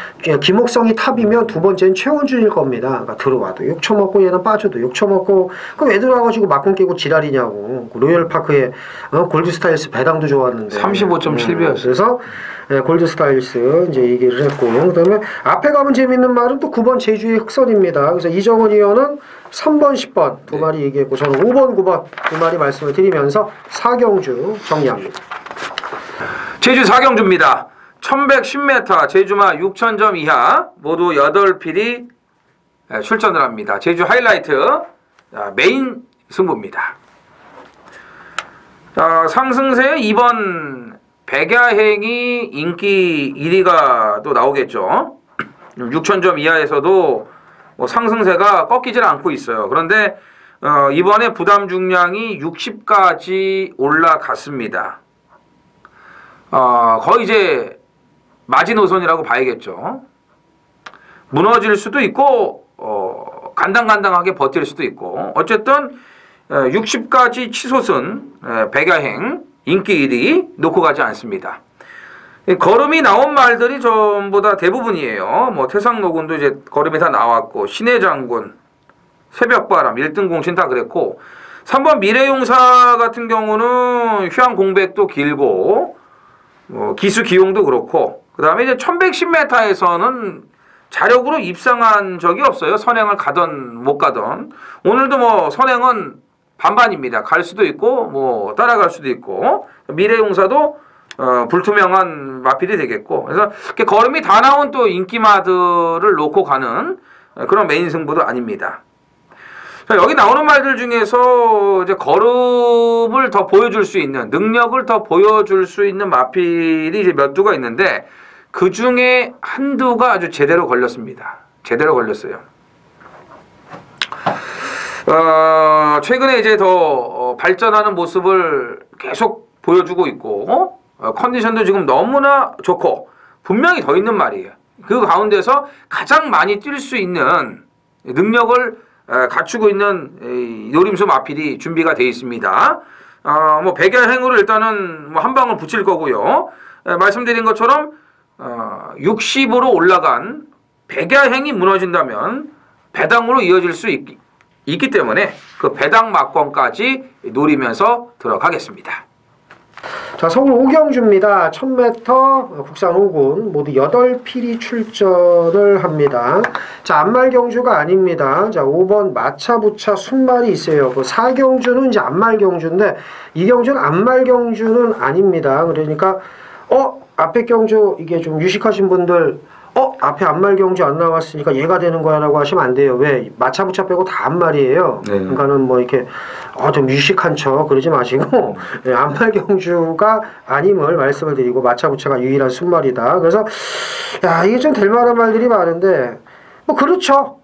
김옥성이 탑이면 두 번째는 최원준일 겁니다. 그러니까 들어와도 6초 먹고 얘는 빠져도 6초 먹고 그럼 왜 들어와가지고 막공 깨고 지랄이냐고. 로열파크에 골드스타일스 배당도 좋았는데 35.7배였어요. 그래서 골드 스타일스 이제 얘기를 했고, 그다음에 앞에 가면 재밌는 말은 또 9번 제주의 흑선입니다. 그래서 이정은 의원은 3번, 10번 두 마리 얘기했고, 저는 5번, 9번 두 마리 말씀을 드리면서 사경주 정리합니다. 제주 사경주입니다. 1110m 제주마 6,000점 이하 모두 8필이 출전을 합니다. 제주 하이라이트 메인 승부입니다. 상승세 2번 백야행이 인기 1위가 또 나오겠죠. 6,000점 이하에서도 뭐 상승세가 꺾이질 않고 있어요. 그런데 이번에 부담 중량이 60까지 올라갔습니다. 거의 이제 마지노선이라고 봐야겠죠. 무너질 수도 있고 간당간당하게 버틸 수도 있고, 어쨌든 60까지 치솟은 백야행 인기 1위 놓고 가지 않습니다. 걸음이 나온 말들이 전부 다 대부분이에요. 뭐 태상노군도 이제 걸음이 다 나왔고, 신해장군, 새벽바람, 1등 공신 다 그랬고, 3번 미래용사 같은 경우는 휴양 공백도 길고, 기수 기용도 그렇고, 그 다음에 이제 1110m에서는 자력으로 입상한 적이 없어요. 선행을 가던 못 가던. 오늘도 뭐 선행은 반반입니다. 갈 수도 있고 뭐 따라갈 수도 있고, 미래용사도 불투명한 마필이 되겠고, 그래서 걸음이 다 나온 또 인기마들을 놓고 가는 그런 메인 승부도 아닙니다. 자, 여기 나오는 말들 중에서 이제 걸음을 더 보여줄 수 있는, 능력을 더 보여줄 수 있는 마필이 이제 몇 두가 있는데, 그 중에 한두가 아주 제대로 걸렸습니다. 제대로 걸렸어요. 최근에 이제 더 발전하는 모습을 계속 보여주고 있고, 컨디션도 지금 너무나 좋고, 분명히 더 있는 말이에요. 그 가운데서 가장 많이 뛸 수 있는 능력을 갖추고 있는 노림수 마필이 준비가 되어 있습니다. 뭐 백야행으로 일단은 뭐 한 방울 붙일 거고요. 말씀드린 것처럼 60으로 올라간 백야행이 무너진다면 배당으로 이어질 수 있기 때문에 그 배당 막권까지 노리면서 들어가겠습니다. 자, 서울 오경주입니다. 1000m 국산 5군 모두 8필이 출전을 합니다. 자, 안말경주가 아닙니다. 자, 5번 마차부차 순말이 있어요. 그 4경주는 이제 안말경주인데 이 경주는 안말경주는 아닙니다. 그러니까 앞에 경주 이게 좀 유식하신 분들 앞에 안말경주 안 나왔으니까 얘가 되는 거야 라고 하시면 안 돼요. 왜? 마차부차 빼고 다 안말이에요. 네. 그러니까는 뭐 이렇게 좀 유식한 척 그러지 마시고 네, 안말경주가 아님을 말씀을 드리고 마차부차가 유일한 순말이다. 그래서 야, 이게 좀 될 만한 말들이 많은데 뭐 그렇죠.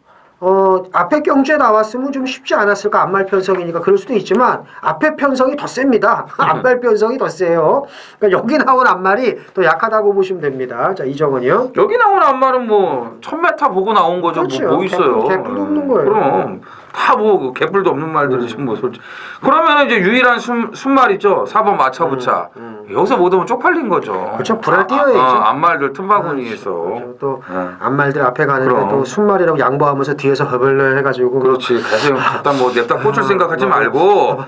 앞에 경주에 나왔으면 좀 쉽지 않았을까. 안말 편성이니까 그럴 수도 있지만 앞에 편성이 더 셉니다. 안말 편성이 더 세요. 그러니까 여기 나온 안말이 더 약하다고 보시면 됩니다. 자, 이정은이요. 여기 나온 안말은 뭐 1000m 보고 나온 거죠. 그렇죠. 뭐 있어요. 개뿔도 없는 거예요. 그럼 다 뭐 개뿔도 없는 말들이지 뭐 솔직히. 그러면 이제 유일한 순말이죠. 4번 마차부차. 여기서 못 오면 쪽팔린 거죠. 그렇죠. 불알 띄어야죠. 안말들 틈바구니에서. 그렇죠. 또 안말들 앞에 가는데 또 순말이라고 양보하면서 뒤에서 허벌러 해가지고. 그렇지. 가서 갖다 뭐 냅다 꽂을 생각하지 말고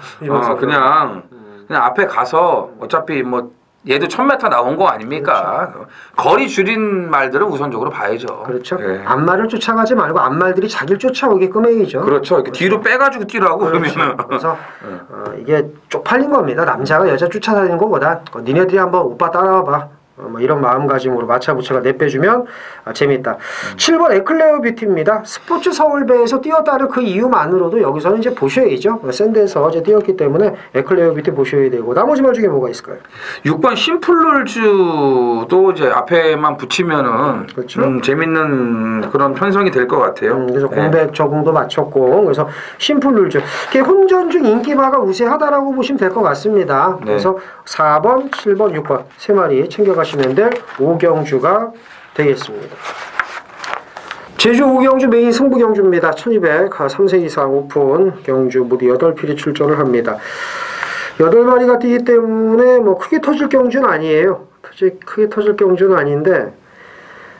그냥 앞에 가서 어차피 뭐 얘도 1000m 나온 거 아닙니까? 그렇죠. 거리 줄인 말들은 우선적으로 봐야죠. 그렇죠. 예. 앞말을 쫓아가지 말고 앞말들이 자기를 쫓아오게끔 해야죠. 그렇죠. 이렇게 뒤로 빼가지고 뛰라고 그렇죠. 그러면은. 그래서 이게 쪽팔린 겁니다. 남자가 여자 쫓아다니는 것보다 니네들이 한번 오빠 따라와봐. 뭐 이런 마음가짐으로 마차부차가 내빼주면 재밌다. 7번 에클레어 뷰티입니다. 스포츠 서울배에서 뛰었다는 그 이유만으로도 여기서는 이제 보셔야죠. 센 데서 이제 뛰었기 때문에 에클레어 뷰티 보셔야 되고 나머지 말 중에 뭐가 있을까요? 6번 심플룰즈도 이제 앞에만 붙이면은 그렇죠. 재밌는 그런 편성이 될 것 같아요. 그래서 공백 적응도 마쳤고 그래서 심플룰즈 혼전 중 인기마가 우세하다라고 보시면 될 것 같습니다. 네. 그래서 4번, 7번, 6번 세 마리 챙겨가시면 될 오경주가 되겠습니다. 제주 오경주 메인 승부 경주입니다. 1200 3세 이상 오픈 경주 모두 8필이 출전을 합니다. 8마리가 뛰기 때문에 뭐 크게 터질 경주는 아니에요. 크게 터질 경주는 아닌데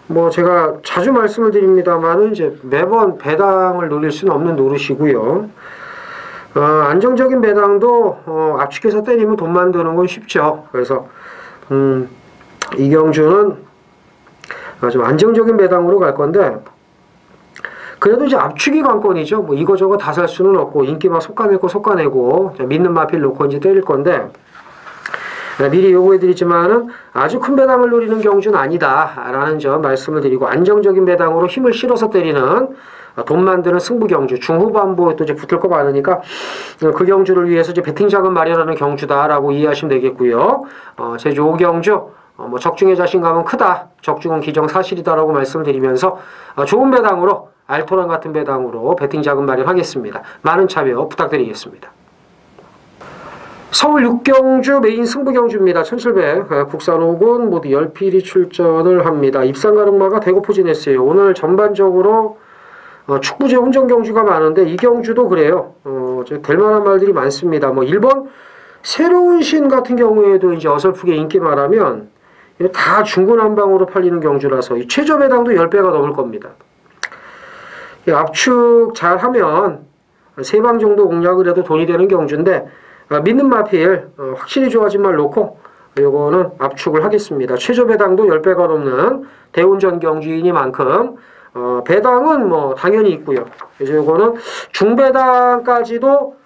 뭐 제가 자주 말씀을 드립니다만은 이제 매번 배당을 노릴 수는 없는 노릇이고요. 안정적인 배당도 압축해서 때리면 돈 만드는 건 쉽죠. 그래서 이 경주는 좀 안정적인 배당으로 갈 건데 그래도 이제 압축이 관건이죠. 뭐 이거저거 다 살 수는 없고 인기 막 솎아내고 믿는 마필 놓고 이제 때릴 건데 미리 요구해드리지만은 아주 큰 배당을 노리는 경주는 아니다라는 점 말씀을 드리고 안정적인 배당으로 힘을 실어서 때리는 돈 만드는 승부 경주 중후반부에 또 이제 붙을 거 많으니까 그 경주를 위해서 이제 배팅 자금 마련하는 경주다라고 이해하시면 되겠고요. 제주 5경주 뭐 적중의 자신감은 크다, 적중은 기정사실이다라고 말씀을 드리면서 좋은 배당으로 알토란 같은 배당으로 배팅 자금 마련하겠습니다. 많은 참여 부탁드리겠습니다. 서울 6경주 메인 승부 경주입니다. 1700 국산 5군 모두 10필이 출전을 합니다. 입상 가능마가 대거 포진했어요. 오늘 전반적으로 축구제 혼전 경주가 많은데 이 경주도 그래요. 될 만한 말들이 많습니다. 뭐 1번 새로운 신 같은 경우에도 이제 어설프게 인기 말하면 다 중구난방으로 팔리는 경주라서 이 최저 배당도 10배가 넘을 겁니다. 압축 잘하면 3방 정도 공략을 해도 돈이 되는 경주인데 믿는 마필 확실히 좋아진 말 놓고 요거는 압축을 하겠습니다. 최저 배당도 10배가 넘는 대운전 경주이니만큼 배당은 뭐 당연히 있고요. 그래서 요거는 중배당까지도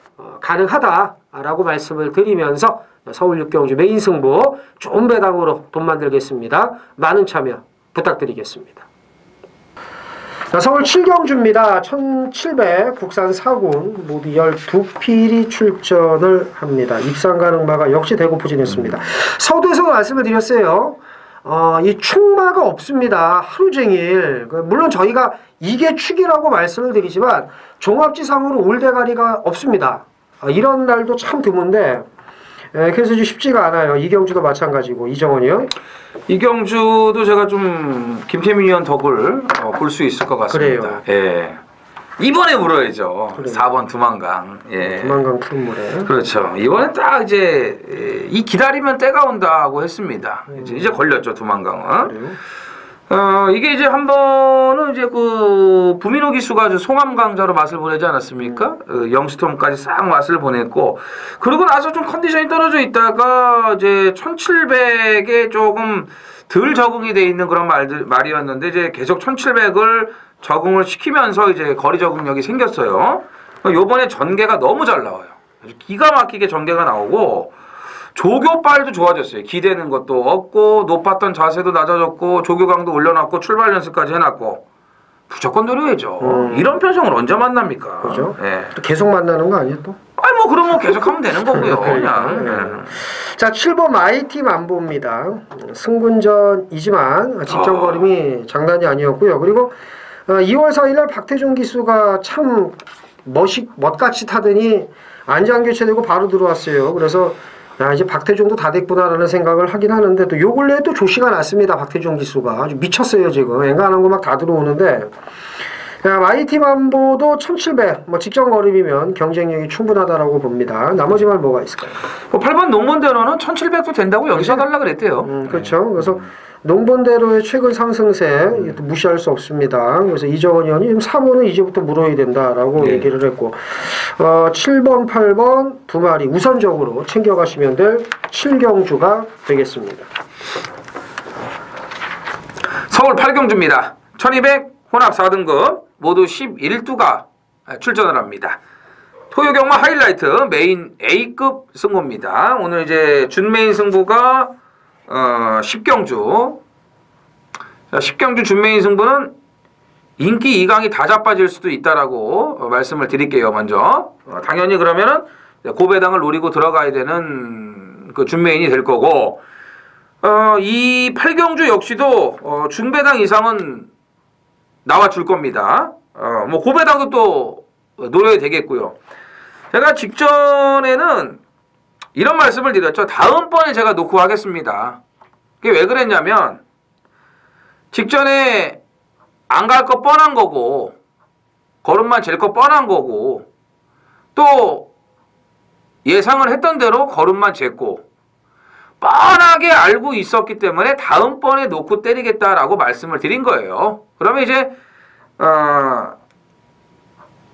가능하다라고 말씀을 드리면서 서울 6경주 메인 승부 좋은 배당으로 돈 만들겠습니다. 많은 참여 부탁드리겠습니다. 자, 서울 7경주입니다. 1700 국산 4군 모두 12필이 출전을 합니다. 입상 가능마가 역시 대구 포진했습니다. 서두에서 말씀을 드렸어요. 이 축마가 없습니다. 하루 종일. 물론 저희가 이게 축이라고 말씀을 드리지만 종합지상으로 올대가리가 없습니다. 이런 날도 참 드문데 그래서 이제 쉽지가 않아요. 이경주도 마찬가지고. 이정원이요? 이경주도 제가 좀 김태민 위원 덕을 볼 수 있을 것 같습니다. 그래요. 예. 이번에 물어야죠. 그래요. 4번 두만강. 예. 두만강 푸른물에. 그렇죠. 이번에 딱 이제 이 기다리면 때가 온다고 했습니다. 이제 걸렸죠 두만강은. 그래요? 이게 이제 한 번은 이제 그 부민호 기수가 송암 강자로 맛을 보내지 않았습니까? 영스톰까지 싹 맛을 보냈고, 그러고 나서 좀 컨디션이 떨어져 있다가 이제 1700에 조금 덜 적응이 돼 있는 그런 말이었는데 이제 계속 1700을 적응을 시키면서 이제 거리 적응력이 생겼어요. 요번에 전개가 너무 잘 나와요. 기가 막히게 전개가 나오고, 조교빨도 좋아졌어요. 기대는 것도 없고, 높았던 자세도 낮아졌고, 조교강도 올려놨고, 출발 연습까지 해놨고, 무조건 노려야죠. 이런 편성을 언제 만납니까? 그죠? 예. 또 계속 만나는 거 아니야 또? 아니 뭐 그러면 계속 하면 되는 거고요. 그냥. 자, 7번 마이티 만보입니다. 승군전이지만 직전거림이 장난이 아니었고요. 그리고 2월 4일날 박태종 기수가 참 멋같이 타더니 안장 교체되고 바로 들어왔어요. 그래서 야, 이제 박태종도 다 됐구나라는 생각을 하긴 하는데 또 요 근래에 또 조시가 났습니다. 박태종 기수가 아주 미쳤어요 지금. 앵간한 거 막 다 들어오는데, 야, 마이티 만보도 1700 뭐 직전 거림이면 경쟁력이 충분하다라고 봅니다. 나머지 말 뭐가 있을까요? 8번 농본대로는 1700도 된다고 여기 써달라 그랬대요. 그렇죠. 그래서 농본대로의 최근 상승세 이것도 무시할 수 없습니다. 그래서 이정원 의원이 4번은 이제부터 물어야 된다라고 얘기를 했고, 7번, 8번 두 마리 우선적으로 챙겨가시면 될 7경주가 되겠습니다. 서울 8경주입니다. 1200 혼합 4등급 모두 11두가 출전을 합니다. 토요경마 하이라이트 메인 A급 승부입니다. 오늘 이제 준메인 승부가 10경주. 자, 10경주 준메인 승부는 인기 2강이 다 자빠질 수도 있다라고 말씀을 드릴게요. 먼저 당연히 그러면은 고배당을 노리고 들어가야 되는 그 준메인이 될 거고, 이 8경주 역시도 중배당 이상은 나와 줄 겁니다. 뭐 고배당도 또 노려야 되겠고요. 제가 직전에는 이런 말씀을 드렸죠. 다음번에 제가 놓고 하겠습니다. 그게 왜 그랬냐면, 직전에 안 갈 거 뻔한 거고, 걸음만 잴 거 뻔한 거고, 또 예상을 했던 대로 걸음만 쟀고, 뻔하게 알고 있었기 때문에 다음번에 놓고 때리겠다라고 말씀을 드린 거예요. 그러면 이제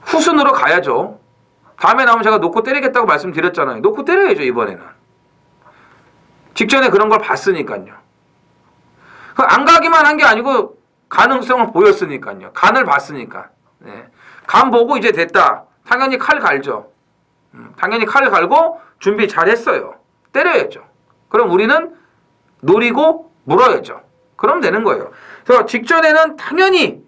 후순으로 가야죠. 다음에 나오면 제가 놓고 때리겠다고 말씀드렸잖아요. 놓고 때려야죠, 이번에는. 직전에 그런 걸 봤으니까요. 안 가기만 한 게 아니고 가능성을 보였으니까요. 간을 봤으니까. 네. 간 보고 이제 됐다. 당연히 칼 갈죠. 당연히 칼 갈고 준비 잘 했어요. 때려야죠. 그럼 우리는 노리고 물어야죠. 그럼 되는 거예요. 그래서 직전에는 당연히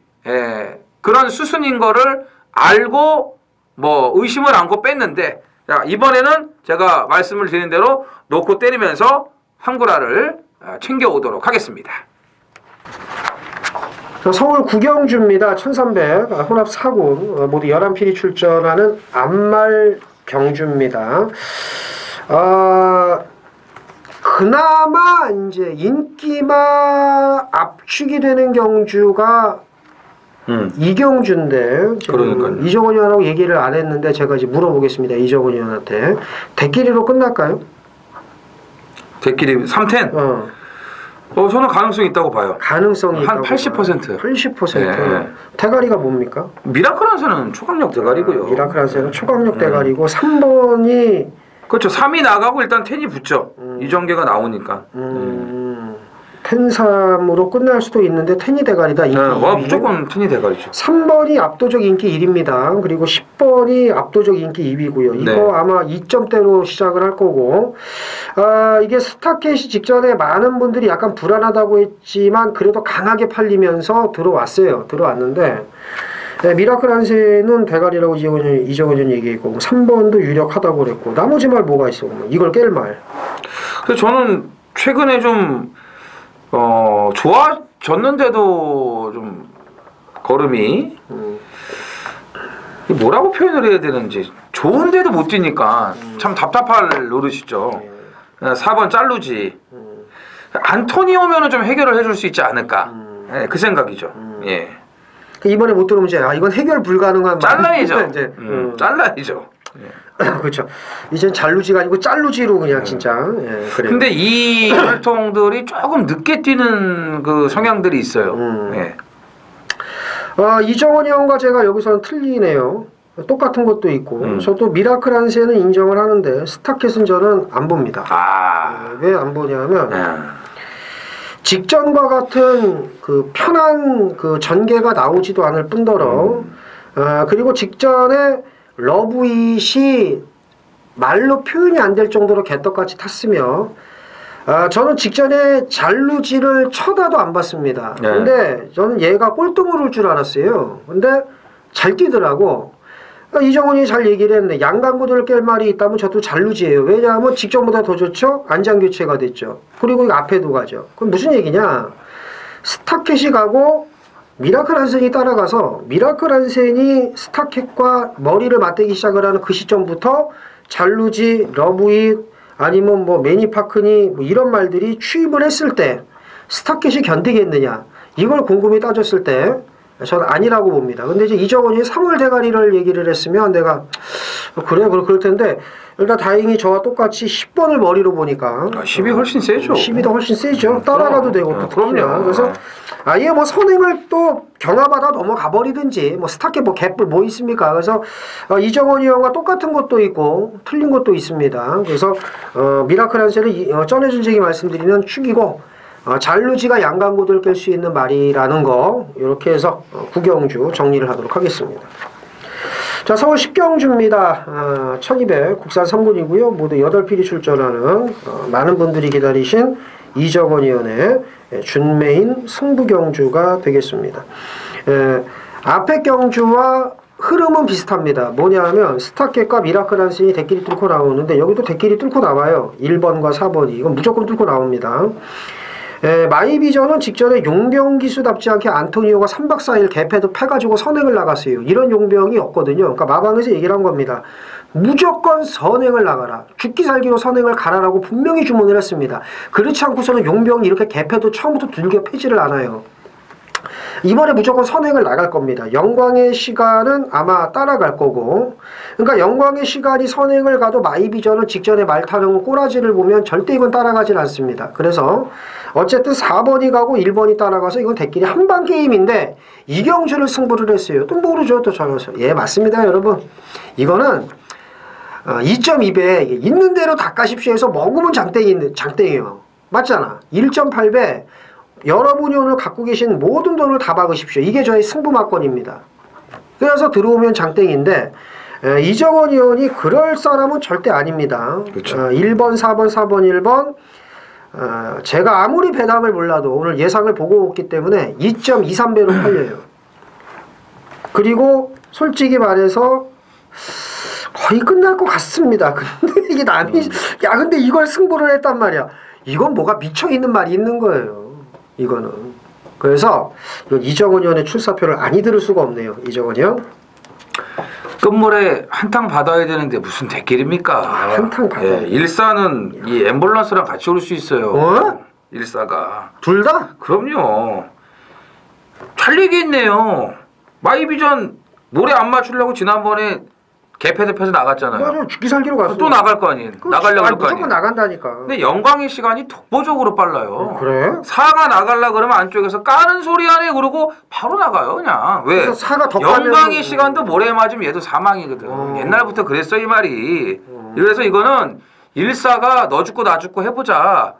그런 수순인 거를 알고 뭐 의심을 안고 뺐는데, 자, 이번에는 제가 말씀을 드린 대로 놓고 때리면서 한구라를 챙겨오도록 하겠습니다. 서울 구경주입니다. 1300 혼합 4군 모두 11필이 출전하는 안말 경주입니다. 그나마 이제 인기만 압축이 되는 경주가 이경주인데, 그러니까요. 이정원 의원하고 얘기를 안 했는데 제가 이제 물어보겠습니다. 이정원 의원한테 대끼리로 끝날까요? 대끼리 3텐? 저는 가능성이 있다고 봐요. 가능성이 한 있다고 80%. 80%. 네. 대가리가 뭡니까? 미라클 한세는 초강력 대가리고요. 미라클 한세는 초강력 대가리고 3번이 그렇죠. 3이 나가고 일단 10이 붙죠. 이정계가 나오니까. 10-3으로 끝날 수도 있는데 10이 대가리다. 무조건 10이 대가리죠. 3번이 압도적 인기 1위입니다. 그리고 10번이 압도적 인기 2위고요. 이거 네. 아마 2점대로 시작을 할 거고, 이게 스타켓이 직전에 많은 분들이 약간 불안하다고 했지만 그래도 강하게 팔리면서 들어왔는데, 네, 미라클 한세는 대가리라고 이정원 전 얘기했고, 3번도 유력하다고 그랬고, 나머지 말 뭐가 있어? 이걸 깰 말. 그래서 저는 최근에 좀 좋아졌는데도 좀 걸음이 뭐라고 표현을 해야 되는지, 좋은데도 못 뛰니까 참 답답할 노릇이죠. 4번 짤루지. 안토니 오면은 좀 해결을 해줄 수 있지 않을까. 네, 그 생각이죠. 예. 이번에 못 들어오면 이제 이건 해결 불가능한 잘라야죠. 이제 잘라야죠. 그렇죠. 이젠 잘루지가 아니고 짤루지로 그냥 진짜. 예, 그래요. 근데 이 혈통들이 조금 늦게 뛰는 그 성향들이 있어요. 예. 이정원이 형과 제가 여기서는 틀리네요. 똑같은 것도 있고 저도 미라클 한세는 인정을 하는데 스타켓은 저는 안 봅니다. 왜 안 보냐면 직전과 같은 그 편한 그 전개가 나오지도 않을 뿐더러 그리고 직전에 러브잇이 말로 표현이 안 될 정도로 개떡같이 탔으며 저는 직전에 잘루지를 쳐다도 안 봤습니다. 네. 근데 저는 얘가 꼴등을 올 줄 알았어요. 근데 잘 뛰더라고. 이정훈이 잘 얘기를 했네. 양강구들 깰 말이 있다면 저도 잘루지예요. 왜냐하면 직전보다 더 좋죠. 안장 교체가 됐죠. 그리고 이거 앞에도 가죠. 그럼 무슨 얘기냐? 스타켓이 가고 미라클 한센이 따라가서 미라클 한센이 스타켓과 머리를 맞대기 시작을 하는 그 시점부터 잘루지, 러브잇 아니면 뭐 매니파크니 뭐 이런 말들이 취입을 했을 때 스타켓이 견디겠느냐? 이걸 곰곰이 따졌을 때 저는 아니라고 봅니다. 근데 이제 이정원이 3월 대가리를 얘기를 했으면 내가 그래 그럴 텐데 일단 다행히 저와 똑같이 10번을 머리로 보니까 10이 훨씬 세죠. 10이 더 훨씬 세죠. 따라가도 되고 또 그럼요. 그래서 아예 뭐 선행을 또 경합하다 넘어가 버리든지 뭐 스타켓 뭐 개뿔 뭐 있습니까? 그래서 이정원이 형과 똑같은 것도 있고 틀린 것도 있습니다. 그래서 미라클 한세를 전해준쟁이 말씀드리면 축이고 잘루지가 양강구들 깰 수 있는 말이라는 거 이렇게 해서 구경주 정리를 하도록 하겠습니다. 자, 서울 10경주입니다. 1200 국산 3군이고요. 모두 8필이 출전하는 많은 분들이 기다리신 이정원 의원의 준메인 승부경주가 되겠습니다. 앞에 경주와 흐름은 비슷합니다. 뭐냐면 스타켓과 미라클 한센이 대끼리 뚫고 나오는데 여기도 대끼리 뚫고 나와요. 1번과 4번이. 이건 무조건 뚫고 나옵니다. 마이비전은 직전에 용병 기수답지 않게 안토니오가 3박 4일 개패도 패가지고 선행을 나갔어요. 이런 용병이 없거든요. 그러니까 마방에서 얘기를 한 겁니다. 무조건 선행을 나가라. 죽기 살기로 선행을 가라라고 분명히 주문을 했습니다. 그렇지 않고서는 용병이 이렇게 개패도 처음부터 들겨 패지를 않아요. 이번에 무조건 선행을 나갈 겁니다. 영광의 시간은 아마 따라갈 거고, 그러니까 영광의 시간이 선행을 가도 마이비전은 직전에 말 타는 꼬라지를 보면 절대 이건 따라가질 않습니다. 그래서 어쨌든 4번이 가고 1번이 따라가서 이건 대끼리 한방 게임인데 이경주를 승부를 했어요. 또 모르죠. 또 저여서. 예, 맞습니다, 여러분. 이거는 2.2배 있는 대로 닦아십시오 해서 먹으면 장땡이에요. 맞잖아. 1.8배 여러분이 오늘 갖고 계신 모든 돈을 다 박으십시오. 이게 저의 승부막권입니다. 그래서 들어오면 장땡인데 이정원 의원이 그럴 사람은 절대 아닙니다. 그렇죠. 1번, 4번, 4번, 1번 제가 아무리 배당을 몰라도 오늘 예상을 보고 왔기 때문에 2.23배로 팔려요. 그리고 솔직히 말해서 거의 끝날 것 같습니다. 근데 이게 남이 야 근데 이걸 승부를 했단 말이야. 이건 뭐가 미쳐있는 말이 있는 거예요. 이거는. 그래서 이정원 의원의 출사표를 아니 들을 수가 없네요. 이정원 의원. 끝물에 한탕 받아야 되는데 무슨 대길입니까? 한탕 받아야 돼. 일사는 이 앰뷸런스랑 같이 올 수 있어요. 일사가. 둘 다? 그럼요. 잘 얘기했네요. 마이비전 노래 안 맞추려고 지난번에 개패대패에서 나갔잖아요. 맞아. 죽기 살기로 갔어. 또 나갈 거 아니에요. 나가려고 할 거 아니에요. 무조건 나간다니까. 근데 영광의 시간이 독보적으로 빨라요. 그래? 사가 나가려 그러면 안쪽에서 까는 소리 하네 그러고 바로 나가요 그냥. 왜? 사가 더 영광의 시간도 모래 맞으면 얘도 사망이거든. 옛날부터 그랬어 이 말이. 그래서 이거는 일사가 너 죽고 나 죽고 해보자.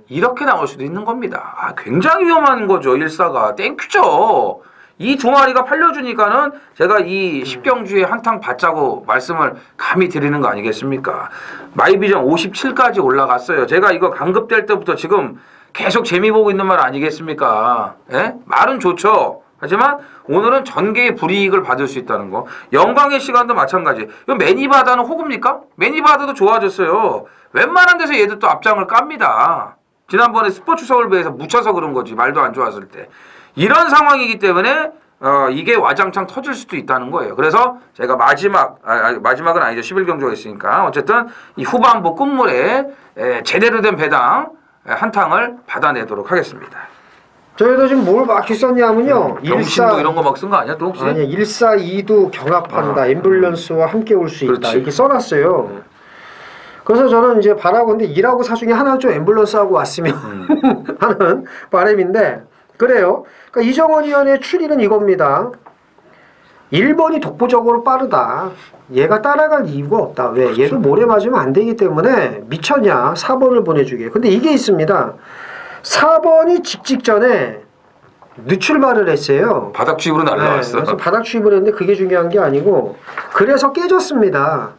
이렇게 나올 수도 있는 겁니다. 굉장히 위험한 거죠 일사가. 땡큐죠. 이 두 마리가 팔려주니까는 제가 이 10경주에 한탕 받자고 말씀을 감히 드리는 거 아니겠습니까? 마이비전 57까지 올라갔어요. 제가 이거 강급될 때부터 지금 계속 재미 보고 있는 말 아니겠습니까? 예? 말은 좋죠. 하지만 오늘은 전개의 불이익을 받을 수 있다는 거. 영광의 시간도 마찬가지. 이거 매니바다는 호구입니까? 매니바다도 좋아졌어요. 웬만한 데서 얘도 또 앞장을 깝니다. 지난번에 스포츠 서울배에서 묻혀서 그런 거지. 말도 안 좋았을 때. 이런 상황이기 때문에 이게 와장창 터질 수도 있다는 거예요. 그래서 제가 마지막은 아니죠. 11경주가 있으니까 어쨌든 이 후반부 끝물에 제대로 된 배당 한탕을 받아내도록 하겠습니다. 저희도 지금 뭘 막 썼냐면요. 병신도 이런 거 막 쓴 거 아니야 또 혹시? 아니 142도 경합한다. 앰뷸런스와 함께 올 수 있다. 그렇지. 이렇게 써놨어요. 그래서 저는 이제 바라건대 일하고 사중에 하나 좀 앰뷸런스하고 왔으면 하는 바람인데 그래요. 그러니까 이정원 의원의 추리는 이겁니다. 1번이 독보적으로 빠르다. 얘가 따라갈 이유가 없다. 왜? 그렇죠. 얘도 모래 맞으면 안 되기 때문에 미쳤냐? 4번을 보내주게. 근데 이게 있습니다. 4번이 직전에 늦출발을 했어요. 바닥 취입으로 날라왔어. 그래서 바닥 취입을 했는데 그게 중요한 게 아니고 그래서 깨졌습니다.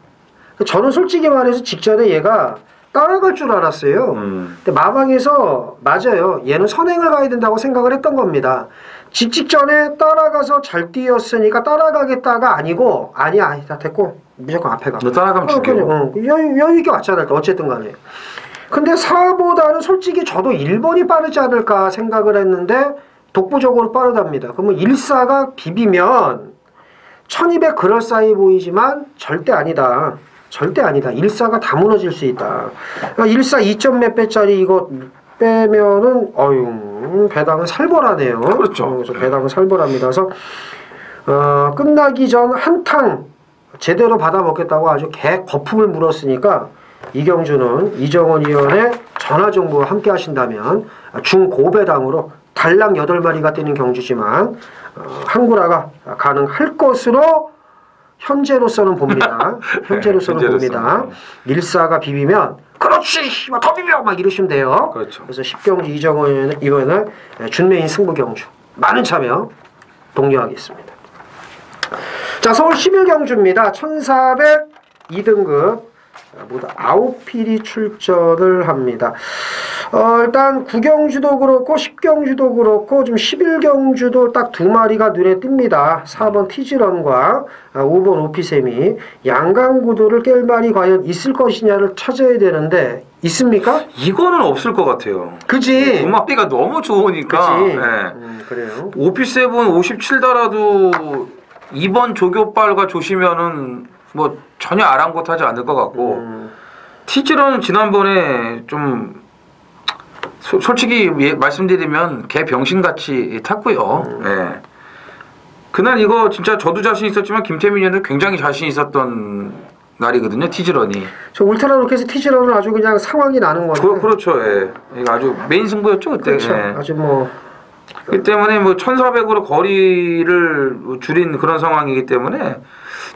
저는 솔직히 말해서 직전에 얘가 따라갈 줄 알았어요. 근데 마방에서 맞아요. 얘는 선행을 가야 된다고 생각을 했던 겁니다. 직전에 따라가서 잘 뛰었으니까 따라가겠다가 아니고 아니야 다 됐고 무조건 앞에 가. 너 따라가면 죽여. 여유 있게 왔잖아요. 어쨌든 간에. 근데 4보다는 솔직히 저도 1번이 빠르지 않을까 생각을 했는데 독보적으로 빠르답니다. 그러면 14가 비비면 1200 그럴싸해 보이지만 절대 아니다. 절대 아니다. 14가 다 무너질 수 있다. 14 2점 몇 배짜리 이거 빼면은 배당은 살벌하네요. 그렇죠. 그래서 배당은 살벌합니다. 그래서 끝나기 전 한탕 제대로 받아 먹겠다고 아주 개 거품을 물었으니까 이경주는 이정원 의원의 전화 정보와 함께 하신다면 중고배당으로 달랑 8마리가 뛰는 경주지만 한구라가 가능할 것으로 현재로서는 봅니다. 현재로서는 봅니다. 14가 비비면 그렇지 더 비벼 막 이러시면 돼요. 그렇죠. 그래서 10경주 이정원 의원은 준매인 승부 경주 많은 참여 독려하겠습니다. 자 서울 11경주입니다. 1402등급 모두 9필이 출전을 합니다. 일단 9경주도 그렇고 10경주도 그렇고 좀 11경주도 딱 2마리가 눈에 띕니다. 4번 티즈런과 5번 오피셈이 양강구도를 깰 말이 과연 있을 것이냐를 찾아야 되는데 있습니까? 이거는 없을 것 같아요. 그지? 도마비가 너무 좋으니까. 그치? 네. 그래요. 오피7 57달아도 2번 조교빨과 조시면은 뭐 전혀 아랑곳하지 않을 것 같고 티즈런은 지난번에 좀 솔직히 말씀드리면 개 병신같이 탔고요. 네. 그날 이거 진짜 저도 자신 있었지만 김태민 의원도 굉장히 자신 있었던 날이거든요. 티즈런이. 저 울트라 로켓의 티즈런은 아주 그냥 상황이 나는 건데. 그렇죠. 예. 이거 아주 메인 승부였죠 그때. 그렇죠. 예. 아주 뭐. 그 때문에 뭐 1400으로 거리를 줄인 그런 상황이기 때문에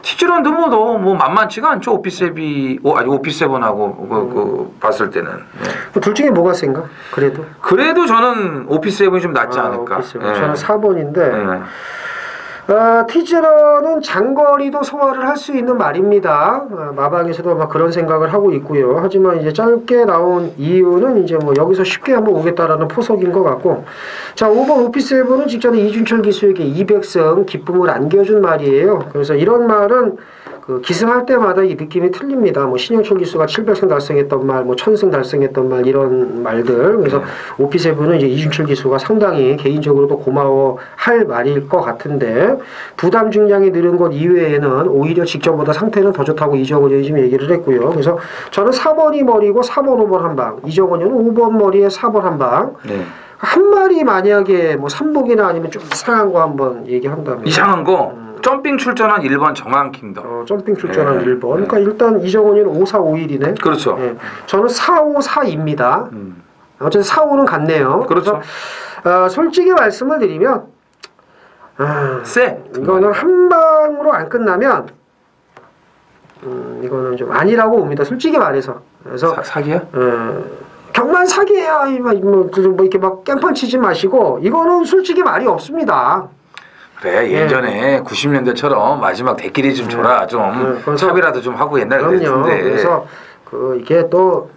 티즈런도 뭐 만만치가 않죠. 오피7하고 그 봤을 때는. 네. 둘 중에 뭐가 센가? 그래도 저는 오피7이 좀 낫지 않을까. 오피7. 예. 저는 4번인데 예. 티즈런은 장거리도 소화를 할 수 있는 말입니다. 마방에서도 막 그런 생각을 하고 있고요. 하지만 이제 짧게 나온 이유는 이제 뭐 여기서 쉽게 한번 오겠다라는 포석인 것 같고, 자 5번 오피7은 직전에 이준철 기수에게 200승 기쁨을 안겨준 말이에요. 그래서 이런 말은 그 기승할 때마다 이 느낌이 틀립니다. 뭐 신영철 기수가 700승 달성했던 말, 뭐 1000승 달성했던 말 이런 말들. 그래서 오피7은 이제 이준철 기수가 상당히 개인적으로도 고마워할 말일 것 같은데 부담 중량이 늘은 것 이외에는 오히려 직전보다 상태는 더 좋다고 이정원 의원이 지금 얘기를 했고요. 그래서 저는 4번이 머리고 4번 5번 한 방, 이정원 의원은 5번 머리에 4번 한 방. 네. 한 마리 만약에 뭐 삼복이나 아니면 좀 이상한 거 한번 얘기한다면 이상한 거? 점핑 출전한 1번 정한킹덤. 점핑 출전한 1번. 그러니까 일단 이정원이는 5451이네. 그렇죠. 네. 저는 4542입니다. 어쨌든 45는 같네요. 그렇죠. 솔직히 말씀을 드리면 쎄. 이거는 한 방으로 안 끝나면 이거는 좀 아니라고 봅니다. 솔직히 말해서. 그래서 사기야? 경만 사기야. 뭐 이렇게 막 깽판 치지 마시고 이거는 솔직히 말이 없습니다. 그래 예전에 90년대처럼 마지막 대끼리 좀 줘라 좀 샵이라도 좀 하고 옛날에 그랬는데 그래서 이게 또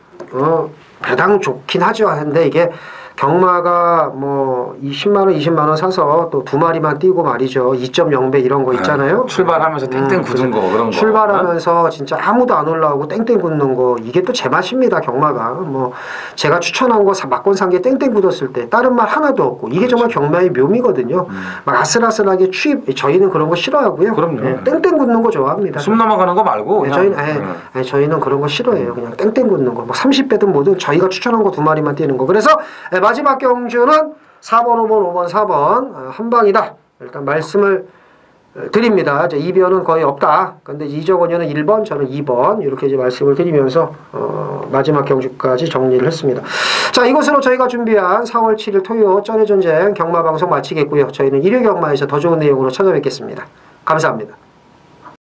배당 좋긴 하죠. 근데 이게 경마가 뭐 10만원 20만원 사서 또 2마리만 띄고 말이죠. 2.0배 이런 거 있잖아요. 출발하면서 땡땡 굳은 거 그런 거. 출발하면서 진짜 아무도 안 올라오고 땡땡 굳는 거 이게 또 제 맛입니다. 경마가. 뭐 제가 추천한 거 막권 산 게 땡땡 굳었을 때 다른 말 하나도 없고 이게 정말 경마의 묘미거든요. 막 아슬아슬하게 저희는 그런 거 싫어하고요. 그럼요. 네, 땡땡 굳는 거 좋아합니다. 숨 넘어가는 거 말고 저희는 그런 거 싫어해요. 그냥 땡땡 굳는 거. 뭐 30배든 뭐든 저희가 추천한 거 2마리만 뛰는 거. 그래서 마지막 경주는 4번, 5번, 5번, 4번 한 방이다. 일단 말씀을 드립니다. 이제 이변은 거의 없다. 근데 이정원 의원은 1번, 저는 2번 이렇게 이제 말씀을 드리면서 마지막 경주까지 정리를 했습니다. 자, 이것으로 저희가 준비한 4월 7일 토요 쩐의 전쟁 경마 방송 마치겠고요. 저희는 일요 경마에서 더 좋은 내용으로 찾아뵙겠습니다. 감사합니다.